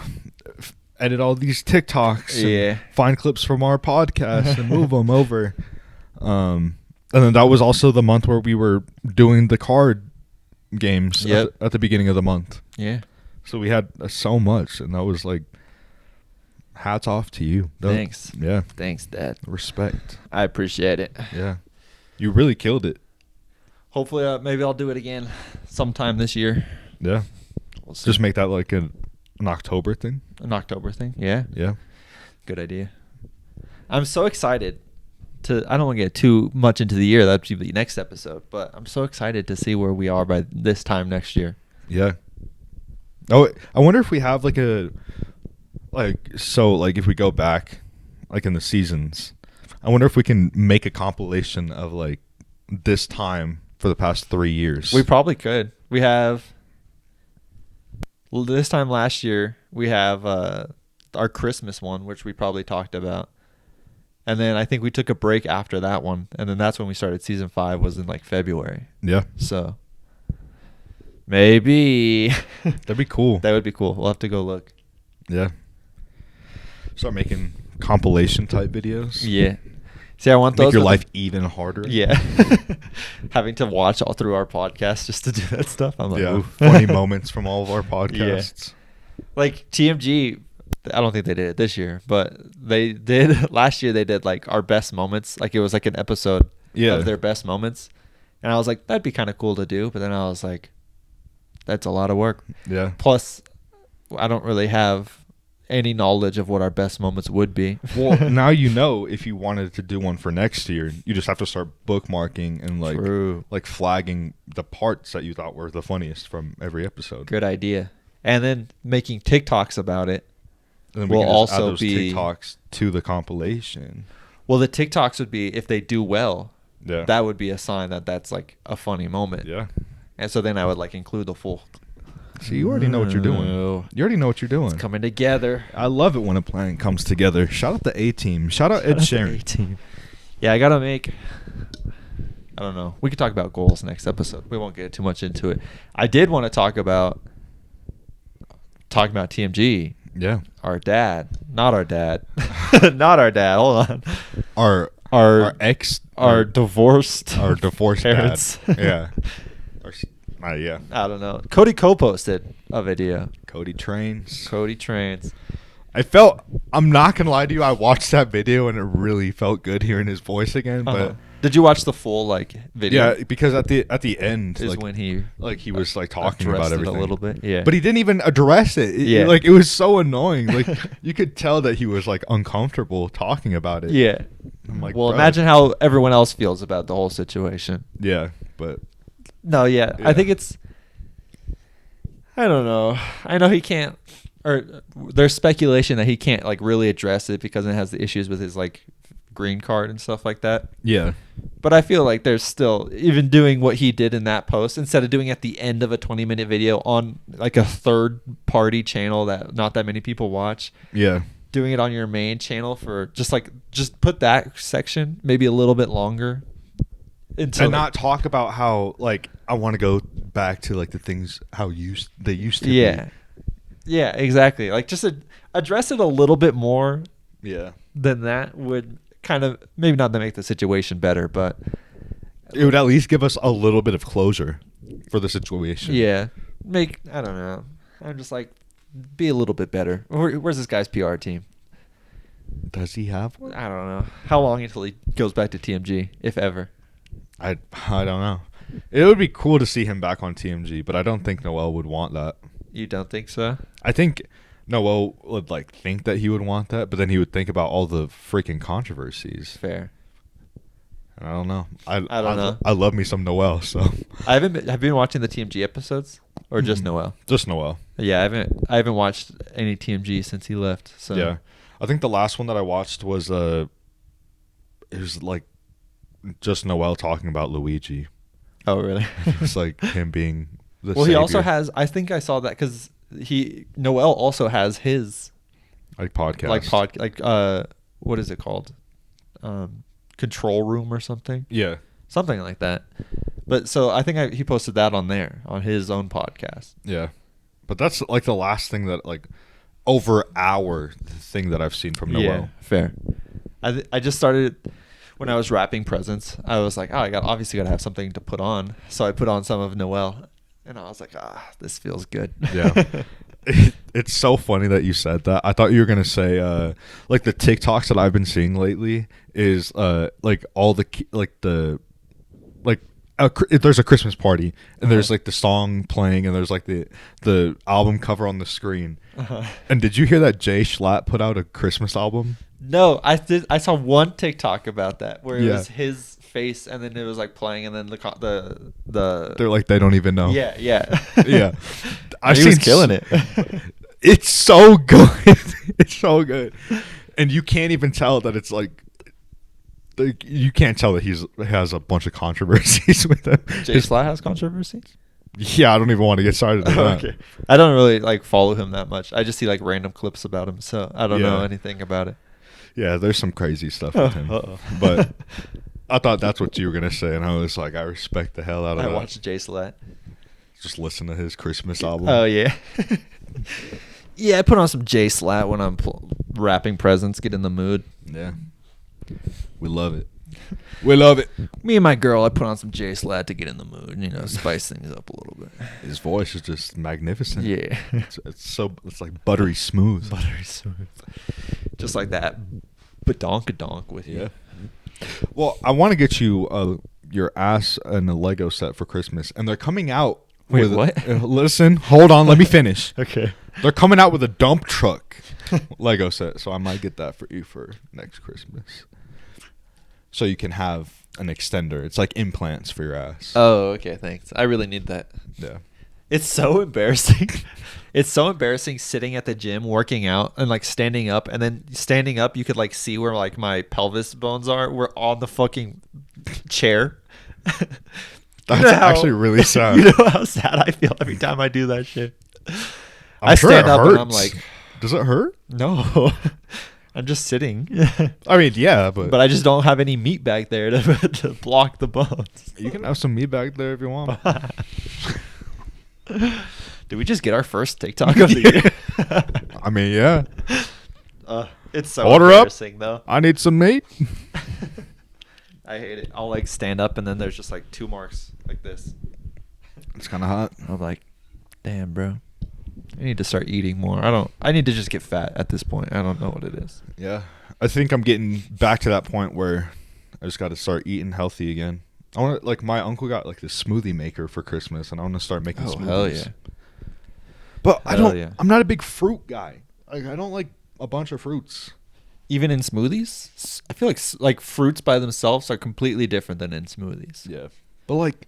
edit all these TikToks, and find clips from our podcast and move them over. And then that was also the month where we were doing the card games at the beginning of the month. Yeah. So we had so much, and that was like, hats off to you. Thanks. Yeah. Thanks, Dad. Respect. I appreciate it. Yeah. You really killed it. Hopefully, maybe I'll do it again sometime this year. Yeah. We'll see. Just make that like an October thing. An October thing. Yeah. Yeah. Good idea. I'm so excited I don't want to get too much into the year. That'll be the next episode. But I'm so excited to see where we are by this time next year. Yeah. Oh, I wonder if we have like if we go back like in the seasons, I wonder if we can make a compilation of like this time for the past 3 years. We probably could. We have this time last year, we have our Christmas one, which we probably talked about. And then I think we took a break after that one. And then that's when we started season 5 was in like February. Yeah. So maybe. That'd be cool. That would be cool. We'll have to go look. Yeah. Start making compilation type videos. Yeah. See, I want those. Make your life even harder. Yeah. Having to watch all through our podcast just to do that stuff. I'm like, yeah. Funny moments from all of our podcasts. Yeah. Like TMG, I don't think they did it this year, but they did last year. They did like our best moments. Like it was like an episode of their best moments. And I was like, that'd be kind of cool to do. But then I was like, that's a lot of work. Yeah. Plus, I don't really have any knowledge of what our best moments would be. Well, now you know if you wanted to do one for next year, you just have to start bookmarking and like flagging the parts that you thought were the funniest from every episode. Good idea. And then making TikToks about it. And then we can also add those TikToks to the compilation. Well, the TikToks would be if they do well. Yeah. That would be a sign that that's like a funny moment. Yeah. And so then I would like include the full. So you already know what you're doing. You already know what you're doing. It's coming together. I love it when a plan comes together. Shout out the A-Team. Shout out Ed Sheeran. A-Team. Yeah, I got to make... I don't know. We could talk about goals next episode. We won't get too much into it. I did want to talk about TMG. Yeah. Our dad. Not our dad. Not our dad. Hold on. Our divorced parents. Dad. Yeah. Yeah. I don't know. Cody co-posted a video. Cody trains. I'm not going to lie to you. I watched that video and it really felt good hearing his voice again. But did you watch the full video? Yeah, because at the end is when he was like talking about everything a little bit. Yeah. But he didn't even address it. It was so annoying. Like you could tell that he was like uncomfortable talking about it. Yeah. I'm like, well, imagine how everyone else feels about the whole situation. Yeah, but no, yeah. I think it's... I don't know. I know he can't... Or there's speculation that he can't like really address it because it has the issues with his like green card and stuff like that. Yeah. But I feel like there's still... Even doing what he did in that post, instead of doing it at the end of a 20-minute video on like a third-party channel that not that many people watch. Yeah. Doing it on your main channel for just put that section maybe a little bit longer. And not talk about how like I want to go back to like the things they used to be. Yeah, exactly. Like just address it a little bit more. Yeah. Than that would kind of maybe not to make the situation better, but it would at least give us a little bit of closure for the situation. Yeah. I don't know. I'm just like be a little bit better. Where's this guy's PR team? Does he have one? I don't know. How long until he goes back to TMG, if ever? I don't know. It would be cool to see him back on TMG, but I don't think Noel would want that. You don't think so? I think Noel would like think that he would want that, but then he would think about all the freaking controversies. Fair. And I don't know. I don't know. I love me some Noel, so. Have you been watching the TMG episodes or just Noel? Just Noel. Yeah, I haven't watched any TMG since he left. So yeah, I think the last one that I watched was it was like just Noel talking about Luigi. Oh, really? It's like him being the Well, savior. he also has... I think I saw that because Noel also has his... Like podcast. What is it called? Control Room or something? Yeah. Something like that. But so I think he posted that on there on his own podcast. Yeah, but that's like the last thing that like over hour thing that I've seen from Noel. Yeah, fair. I just started when I was wrapping presents. I was like, oh, I obviously got to have something to put on. So I put on some of Noel, and I was like, this feels good. Yeah. It's so funny that you said that. I thought you were gonna say like the TikToks that I've been seeing lately is like all the there's a Christmas party and there's like the song playing and there's like the album cover on the screen. And did you hear that Jay Schlatt put out a Christmas album? No, I did. I saw one TikTok about that where it Yeah. was his face and then it was like playing and then the They're like they don't even know. yeah. Yeah. He was killing it. It's so good. It's so good. And you can't even tell that it's like you can't tell that he has a bunch of controversies with him. Jay Schlatt has controversies? Yeah, I don't even want to get started on that. Okay. I don't really like follow him that much. I just see like random clips about him, so I don't know Yeah. anything about it. Yeah, there's some crazy stuff with him. But I thought that's what you were gonna say, and I was like, I respect the hell out of I that. watched Jay Schlatt. Just listen to his Christmas album. Oh yeah. Yeah, I put on some Jay Schlatt when I'm wrapping presents, get in the mood. Yeah, we love it. We love it. Me and my girl, I put on some Jay Schlatt to get in the mood, spice things up a little bit. His voice is just magnificent. Yeah. It's like buttery smooth. Buttery smooth. Just like that badonkadonk with you. Yeah. Well, I want to get you your ass and a Lego set for Christmas, and they're coming out. Wait, with what? Listen, hold on, let me finish. Okay. They're coming out with a dump truck Lego set, so I might get that for you for next Christmas. So you can have an extender. It's like implants for your ass. Oh, okay, thanks. I really need that. Yeah. It's so embarrassing. It's so embarrassing sitting at the gym working out and like standing up, and then standing up you could like see where like my pelvis bones are. We're on the fucking chair. That's actually really sad. You know how sad I feel every time I do that shit. I'm sure stand it up hurts. and I'm like, does it hurt? no. I'm just sitting. I mean, yeah, but But I just don't have any meat back there to block the bones. you can have some meat back there if you want. Did we just get our first TikTok of the year? I mean, yeah. It's so Order up. embarrassing though. I need some meat. I hate it. I'll like stand up and then there's just like 2 marks like this. It's kind of hot. I'm like, damn, bro. I need to start eating more. I need to just get fat at this point. I don't know what it is. Yeah. I think I'm getting back to that point where I just got to start eating healthy again. I want to, like, my uncle got like this smoothie maker for Christmas, and I want to start making smoothies. Hell yeah. But Hell yeah. I'm not a big fruit guy. Like, I don't like a bunch of fruits. Even in smoothies? I feel like fruits by themselves are completely different than in smoothies. Yeah. But like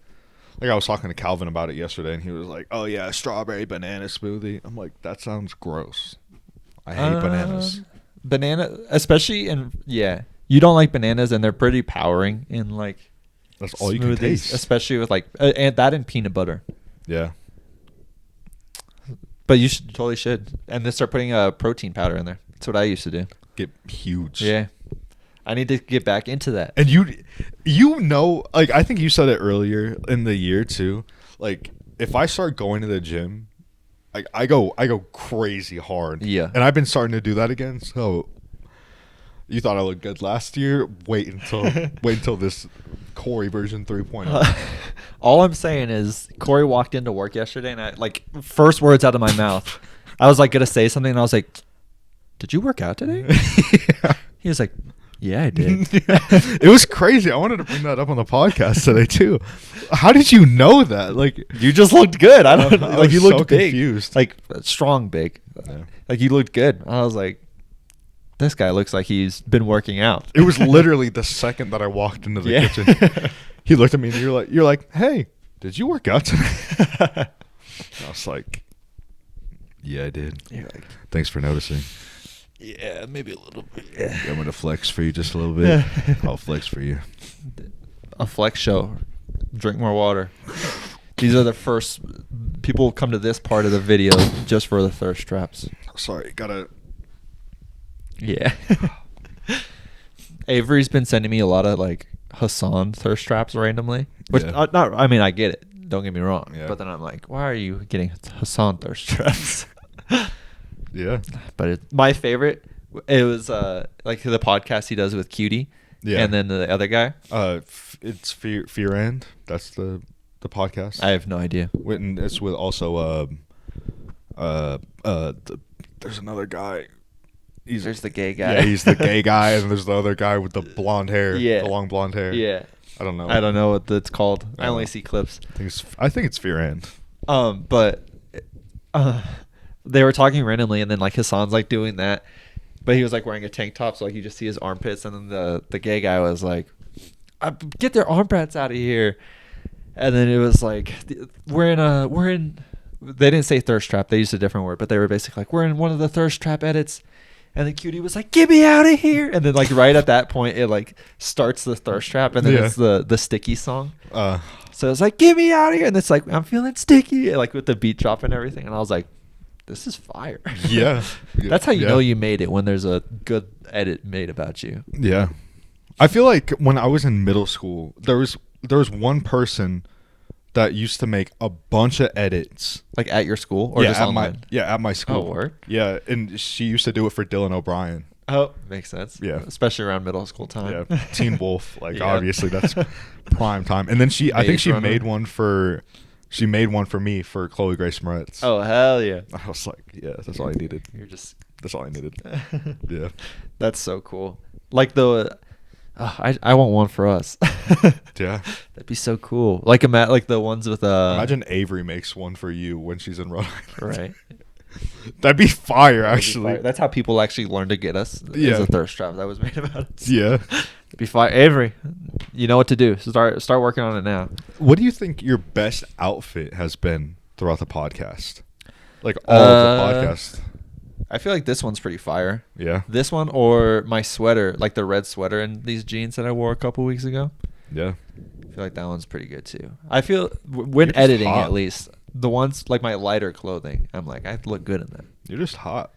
I was talking to Calvin about it yesterday, and he was like, "Oh yeah, strawberry banana smoothie." I'm like, "That sounds gross. I hate bananas." Banana, especially you don't like bananas, and they're pretty powering in like That's all you smoothies, can taste. especially with like and that and peanut butter. Yeah. But you totally should, and then start putting a protein powder in there. That's what I used to do. Get huge. Yeah, I need to get back into that. And you know, like, I think you said it earlier in the year too. Like, if I start going to the gym, like I go crazy hard. Yeah. And I've been starting to do that again. So you thought I looked good last year? Wait until this Corey version 3.0. All I'm saying is Corey walked into work yesterday, and I like first words out of my mouth, I was like gonna say something, and I was like, "Did you work out today?" Yeah. He was like, "Yeah, I did." It was crazy. I wanted to bring that up on the podcast today too. How did you know that? Like, You just looked good. I don't I like was you looked so big, confused. like strong big. Yeah. Like you looked good. I was like, this guy looks like he's been working out. It was literally the second that I walked into the kitchen. He looked at me and you're like, "Hey, did you work out today?" I was like, "Yeah, I did." You're like, Thanks for noticing. yeah, maybe a little bit. I'm gonna flex for you just a little bit. I'll flex for you. A flex show. Drink more water. These are the first people come to this part of the video just for the thirst traps. Sorry, gotta. Yeah. Avery's been sending me a lot of like Hassan thirst traps randomly. Which Yeah. not. I mean, I get it. Don't get me wrong. Yeah. But then I'm like, why are you getting Hassan thirst traps? Yeah. But my favorite, it was like the podcast he does with Cutie. Yeah. And then the other guy. It's Fear End. That's the podcast. I have no idea. And it's with also there's another guy. There's the gay guy. Yeah, he's the gay guy, and there's the other guy with the blonde hair. Yeah. The long blonde hair. Yeah. I don't know. I don't know what that's called. I only know. see clips. I think it's Fear End. But they were talking randomly, and then like Hassan's like doing that, but he was like wearing a tank top, so like you just see his armpits, and then the gay guy was like, "Get their armpits out of here," and then it was like, we're in. They didn't say thirst trap. They used a different word, but they were basically like, we're in one of the thirst trap edits. And then Cutie was like, "Get me out of here!" And then like right at that point, it like starts the thirst trap, and then Yeah. it's the sticky song. Uh, So it's like, "Get me out of here!" And it's like, "I'm feeling sticky," like with the beat drop and everything. And I was like, "This is fire." yeah. That's how you Yeah. know you made it, when there's a good edit made about you. Yeah. I feel like when I was in middle school, there was one person that used to make a bunch of edits. Like at your school or yeah, just at online? at my school. Oh, work? Yeah, and she used to do it for Dylan O'Brien. Oh, makes sense. Yeah. Especially around middle school time. Yeah, Teen Wolf. Like Yeah. obviously that's prime time. And then I think Maze she Runner. made one for me for Chloe Grace Moretz. Oh, hell yeah. I was like, yeah, that's all I needed. You're just... That's all I needed. Yeah. That's so cool. Like I want one for us. Yeah. That'd be so cool. Like like the ones with Imagine Avery makes one for you when she's in Rhode Island. right. That'd be fire, That'd be actually. fire. That's how people actually learn to get us. Yeah. Is a thirst trap that was made about us. Yeah. It'd be fire. Avery, you know what to do. Start working on it now. What do you think your best outfit has been throughout the podcast? Like all of the podcast. I feel like this one's pretty fire. Yeah. This one or my sweater, like the red sweater and these jeans that I wore a couple weeks ago. Yeah. I feel like that one's pretty good too. I feel when You're just editing hot. at least, the ones like my lighter clothing, I'm like, I look good in that. You're just hot.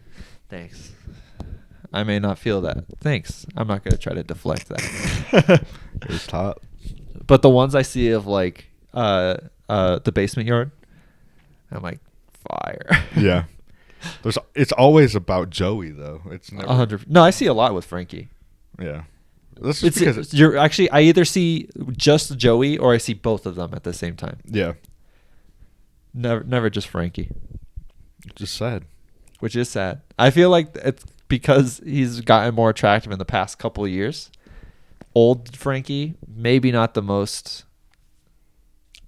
Thanks. I may not feel that. Thanks. I'm not gonna try to deflect that. You're just hot. But the ones I see of like the basement yard, I'm like, fire. Yeah. It's always about Joey though. It's never. 100. No, I see a lot with Frankie. Yeah. That's just because You're actually, I either see just Joey or I see both of them at the same time. yeah. Never just Frankie, Just sad. which is sad. I feel like it's because he's gotten more attractive in the past couple of years. Old Frankie, maybe not the most.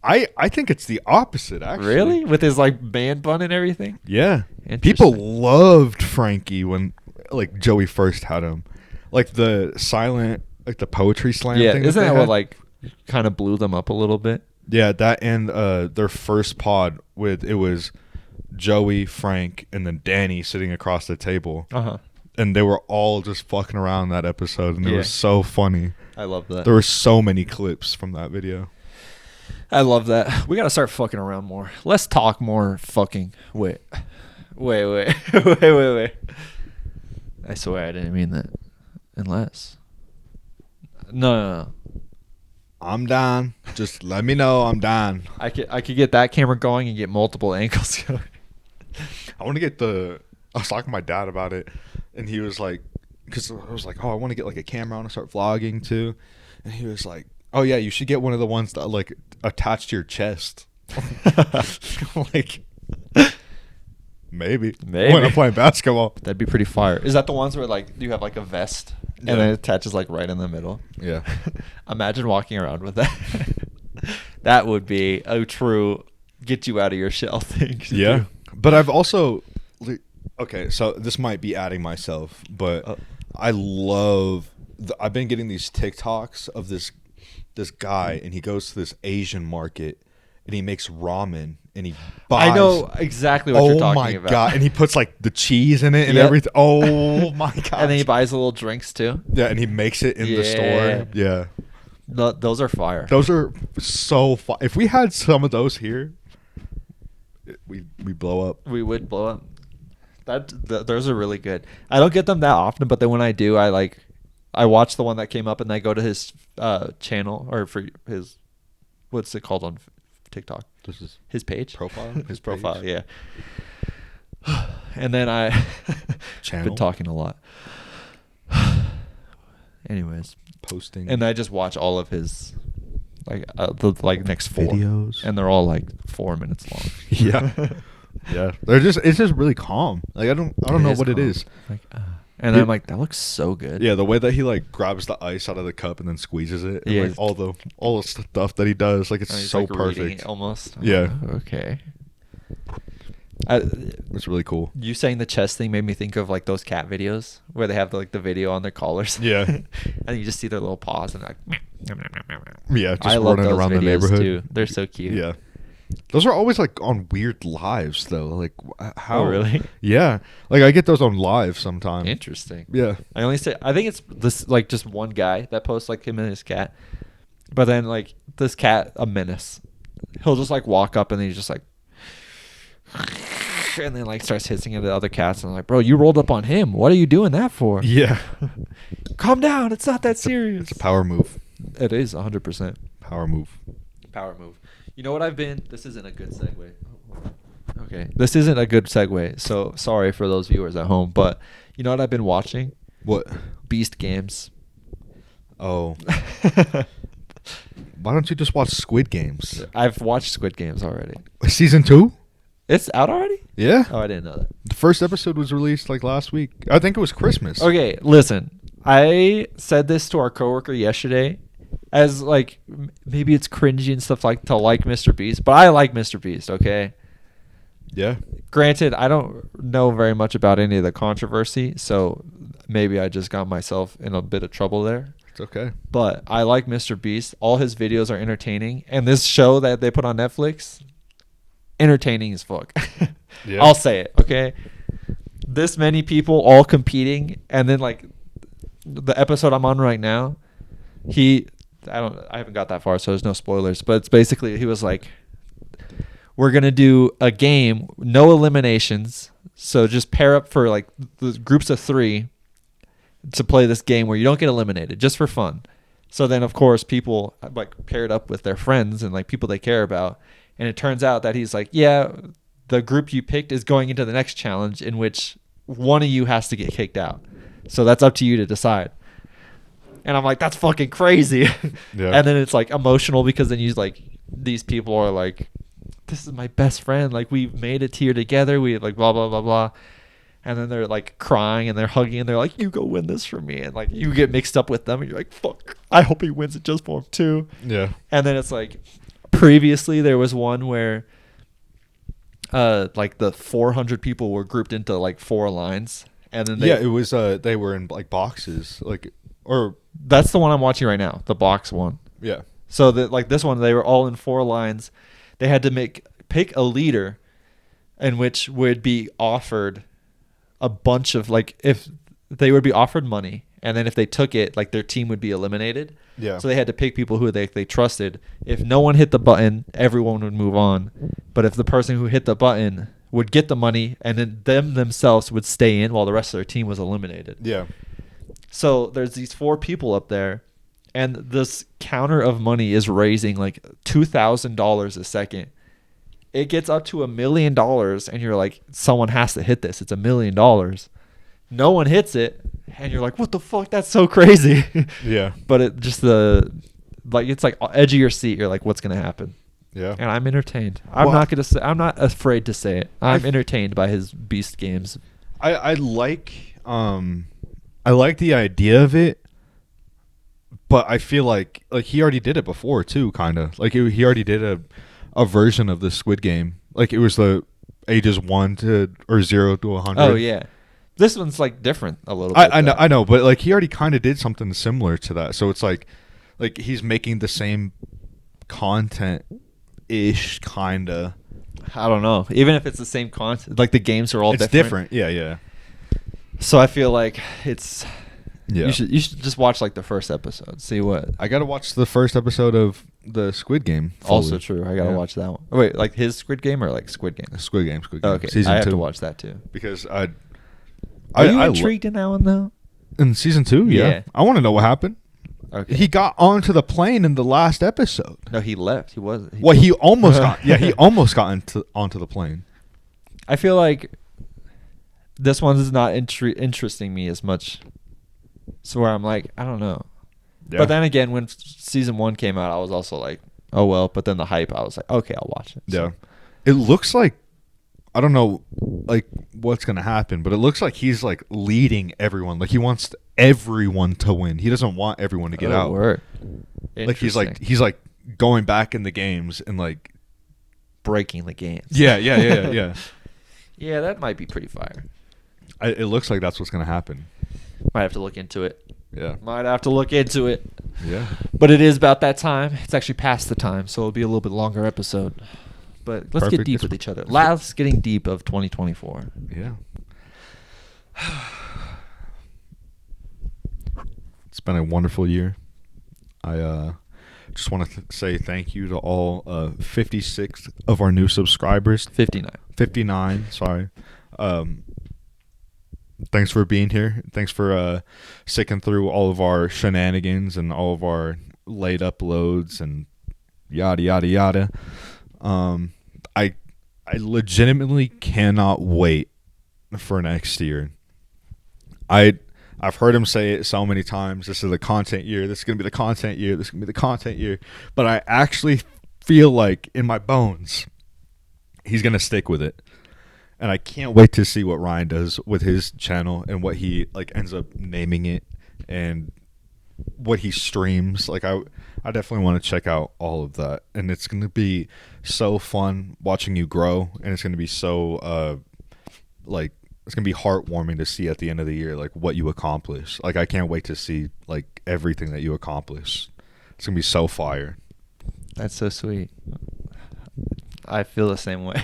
I think it's the opposite actually. Really? With his like man bun and everything? Yeah. Interesting. People loved Frankie when like Joey first had him. Like the silent like the poetry slam Yeah, thing. isn't they that what had. like kind of blew them up a little bit? Yeah, that and their first pod with it was Joey, Frank, and then Danny sitting across the table. Uh-huh. And they were all just fucking around that episode and it Yeah. was so funny. I love that. There were so many clips from that video. I love that. We gotta start fucking around more. Let's talk more fucking. Wait. Wait. I swear I didn't mean that. Unless. No. I'm down. Just let me know I'm down. I could get that camera going and get multiple angles going. I want to get I was talking to my dad about it, and he was like, because I was like, oh, I want to get like a camera. I want to start vlogging too. And he was like, oh yeah, you should get one of the ones that like attach to your chest. Like, maybe when I'm playing basketball. That'd be pretty fire. Is that the ones where like you have like a vest and Yeah. then it attaches like right in the middle? Yeah. Imagine walking around with that. That would be a true get you out of your shell thing. to Yeah. do. But I've also okay, so this might be adding myself, but I love I've been getting these TikToks of this guy, and he goes to this Asian market and he makes ramen and he buys I know exactly what you're talking about. Oh my god, and he puts like the cheese in it and Yep. everything. Oh my god. And then he buys the little drinks too. yeah, and he makes it in the store. Yeah. Those are fire. Those are so fun. If we had some of those here, we blow up. We would blow up. Those are really good. I don't get them that often, but then when I do, I I watch the one that came up, and I go to his channel or for his what's it called on TikTok? This is His page profile. his profile, page? yeah. And then I Channel? been talking a lot. Anyways, Posting and I just watch all of his the next 4 videos, and they're all like 4 minutes long. yeah, yeah. It's just really calm. Like I don't know what it is. Like, and then I'm like, that looks so good. Yeah, the way that he like grabs the ice out of the cup and then squeezes it. And, Yeah. like all the stuff that he does, like it's And he's, so like, reading perfect. it almost. I'm Yeah. like, okay. It's really cool. You saying the chess thing made me think of like those cat videos where they have like the video on their collars. Yeah. And you just see their little paws and they're like. Yeah, just I love running those around the videos neighborhood. too. They're so cute. Yeah. Those are always like on weird lives though. Like how? Oh, really? Yeah. Like I get those on live sometimes. Interesting. Yeah. I think it's this like just one guy that posts like him and his cat, but then like this cat a menace. He'll just like walk up and then he's just like, and then like starts hissing at the other cats and I'm like, bro, you rolled up on him. What are you doing that for? Yeah. Calm down. It's not that serious. It's a power move. It is 100% Power move. power move. You know what I've been? This isn't a good segue. Okay, this isn't a good segue. So sorry for those viewers at home, but you know what I've been watching? What? Beast Games. Oh. Why don't you just watch Squid Games? I've watched Squid Games already. Season 2? It's out already? Yeah. Oh, I didn't know that. The first episode was released like last week. I think it was Christmas. Okay, listen. I said this to our coworker yesterday as like maybe it's cringy and stuff like to like Mr. Beast, but I like Mr. Beast, okay? Yeah. Granted, I don't know very much about any of the controversy, so maybe I just got myself in a bit of trouble there. It's okay. But I like Mr. Beast. All his videos are entertaining, and this show that they put on Netflix, entertaining as fuck. Yeah. I'll say it, okay? This many people all competing, and then like the episode I'm on right now, I haven't got that far, so there's no spoilers, but it's basically he was like, we're going to do a game, no eliminations. So just pair up for like the groups of 3 to play this game where you don't get eliminated, just for fun. So then, of course, people like paired up with their friends and like people they care about. And it turns out that he's like, yeah, the group you picked is going into the next challenge in which one of you has to get kicked out. So that's up to you to decide. And I'm like, that's fucking crazy. Yeah. And then it's like emotional because then you like, these people are like, this is my best friend. Like we've made it here together. We like blah, blah, blah, blah. And then they're like crying and they're hugging and they're like, you go win this for me. And like you get mixed up with them and you're like, fuck, I hope he wins it just for him too. Yeah. And then it's like, previously there was one where like the 400 people were grouped into like 4 lines. And then It was they were in like boxes, like, or that's the one I'm watching right now, the box one. yeah. So that like this one, they were all in 4 lines. They had to pick a leader, in which would be offered a bunch of like if they would be offered money, and then if they took it, like their team would be eliminated. Yeah. So they had to pick people who they trusted. If no one hit the button, everyone would move on. But if the person who hit the button would get the money, and then themselves would stay in while the rest of their team was eliminated. Yeah. So there's these 4 people up there, and this counter of money is raising like $2,000 a second. It gets up to $1 million, and you're like, someone has to hit this. It's $1 million. No one hits it, and you're like, what the fuck? That's so crazy. Yeah. But it just it's like edge of your seat. You're like, what's gonna happen? Yeah. And I'm entertained. I'm not afraid to say it. I'm entertained by his Beast Games. I like the idea of it, but I feel like he already did it before too, kind of like he already did a version of the Squid Game. Like it was the ages 1 to or 0 to 100. Oh yeah, this one's like different a little bit. I know, but like he already kind of did something similar to that. So it's like he's making the same content ish, kinda. I don't know. Even if it's the same content, like the games are all It's different. Yeah, yeah. So I feel like it's. Yeah. You should just watch like the first episode. See what. I gotta watch the first episode of the Squid Game. Also fully. true. I gotta watch that one. Oh, wait, like his Squid Game or like Squid Game? Squid Game. Oh, okay, Season I have 2. to watch that too. Because Are you intrigued in that one though? In season 2, yeah. Yeah. I want to know what happened. Okay. He got onto the plane in the last episode. No, he left. He was. Well, he almost got. Yeah, he almost got onto the plane. I feel like this one is not interesting me as much. So where I'm like, I don't know. Yeah. But then again, when season 1 came out, I was also like, oh well. But then the hype, I was like, okay, I'll watch it. So. Yeah. It looks like, I don't know, like what's gonna happen, but it looks like he's like leading everyone. Like he wants everyone to win. He doesn't want everyone to get out. Word. Like he's like going back in the games and like breaking the games. Yeah. Yeah, that might be pretty fire. It looks like that's what's gonna happen. Might have to look into it. Yeah. Might have to look into it. Yeah. But it is about that time. It's actually past the time, so it'll be a little bit longer episode. But let's get Perfect. deep with each other. Last getting deep of 2024. Yeah. It's been a wonderful year. I just want to say thank you to all 56 of our new subscribers. 59, sorry. Thanks for being here. Thanks for sticking through all of our shenanigans and all of our late uploads and yada, yada, yada. I legitimately cannot wait for next year. I've heard him say it so many times. This is the content year. This is going to be the content year. This is going to be the content year. But I actually feel like in my bones, he's going to stick with it. And I can't wait to see what Ryan does with his channel and what he like ends up naming it and what he streams. Like I definitely want to check out all of that. And it's going to be so fun watching you grow. And it's going to be so it's going to be heartwarming to see at the end of the year, like what you accomplish. Like, I can't wait to see like everything that you accomplish. It's going to be so fire. That's so sweet. I feel the same way.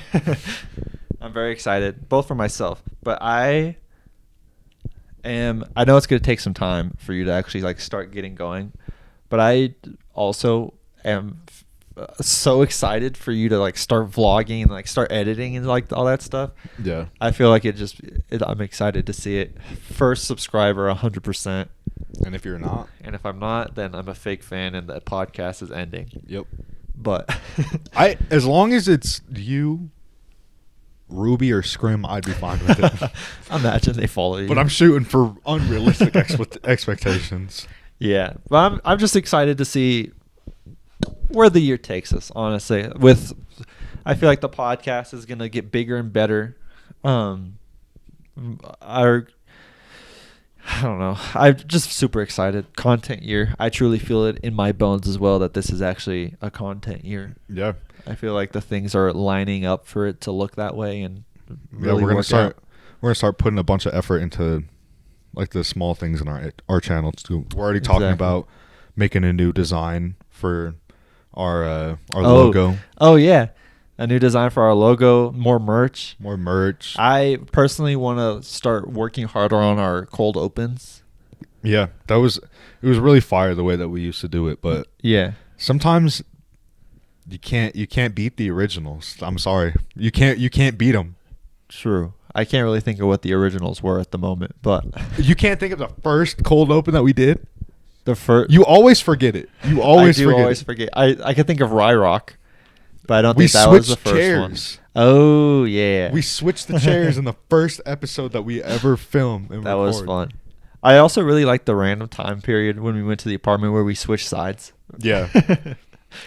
I'm very excited, both for myself, but I know it's going to take some time for you to actually like start getting going, but I also am so excited for you to like start vlogging and like start editing and like all that stuff. Yeah. I feel like I'm excited to see it. First subscriber 100%. And if you're not, and if I'm not, then I'm a fake fan and the podcast is ending. Yep. But as long as it's you, Ruby or Scrim, I'd be fine with it. Imagine they follow you. But I'm shooting for unrealistic expectations. Yeah, but I'm just excited to see where the year takes us. Honestly, I feel like the podcast is gonna get bigger and better. I don't know. I'm just super excited. Content year. I truly feel it in my bones as well that this is actually a content year. Yeah. I feel like the things are lining up for it to look that way and really we're gonna work start. out. We're gonna start putting a bunch of effort into like the small things in our channel too. We're already talking about making a new design for our logo. Oh yeah, a new design for our logo. More merch. I personally want to start working harder on our cold opens. Yeah, it was really fire the way that we used to do it, but yeah, sometimes you can't beat the originals. I'm sorry, you can't beat them. True. I can't really think of what the originals were at the moment, but you can't think of the first cold open that we did. The first, you always forget it. You always forget. I can think of Ryrock, but I don't think that was the first chairs. one. Oh yeah, we switched the chairs in the first episode that we ever filmed. That was fun. I also really liked the random time period when we went to the apartment where we switched sides. Yeah.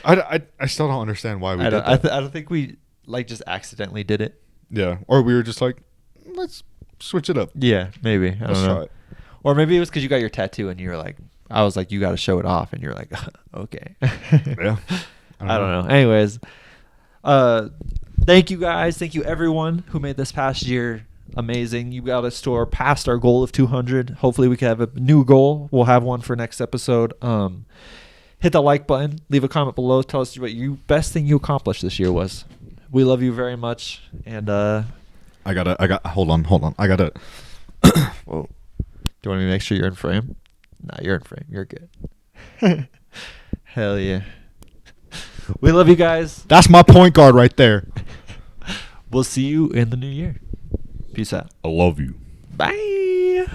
I still don't understand why we did that. I don't think we like just accidentally did it. Yeah, or we were just like, let's switch it up. Yeah, maybe. I don't know. Try it. Or maybe it was because you got your tattoo and you were like, I was like, you got to show it off, and you're like, okay. Yeah. I don't know. Anyways, thank you guys. Thank you everyone who made this past year amazing. You got us to past our goal of 200. Hopefully we can have a new goal. We'll have one for next episode. Hit the like button. Leave a comment below. Tell us what your best thing you accomplished this year was. We love you very much. And hold on. I gotta. Whoa. Do you want me to make sure you're in frame? Nah, you're in frame. You're good. Hell yeah. We love you guys. That's my point guard right there. We'll see you in the new year. Peace out. I love you. Bye.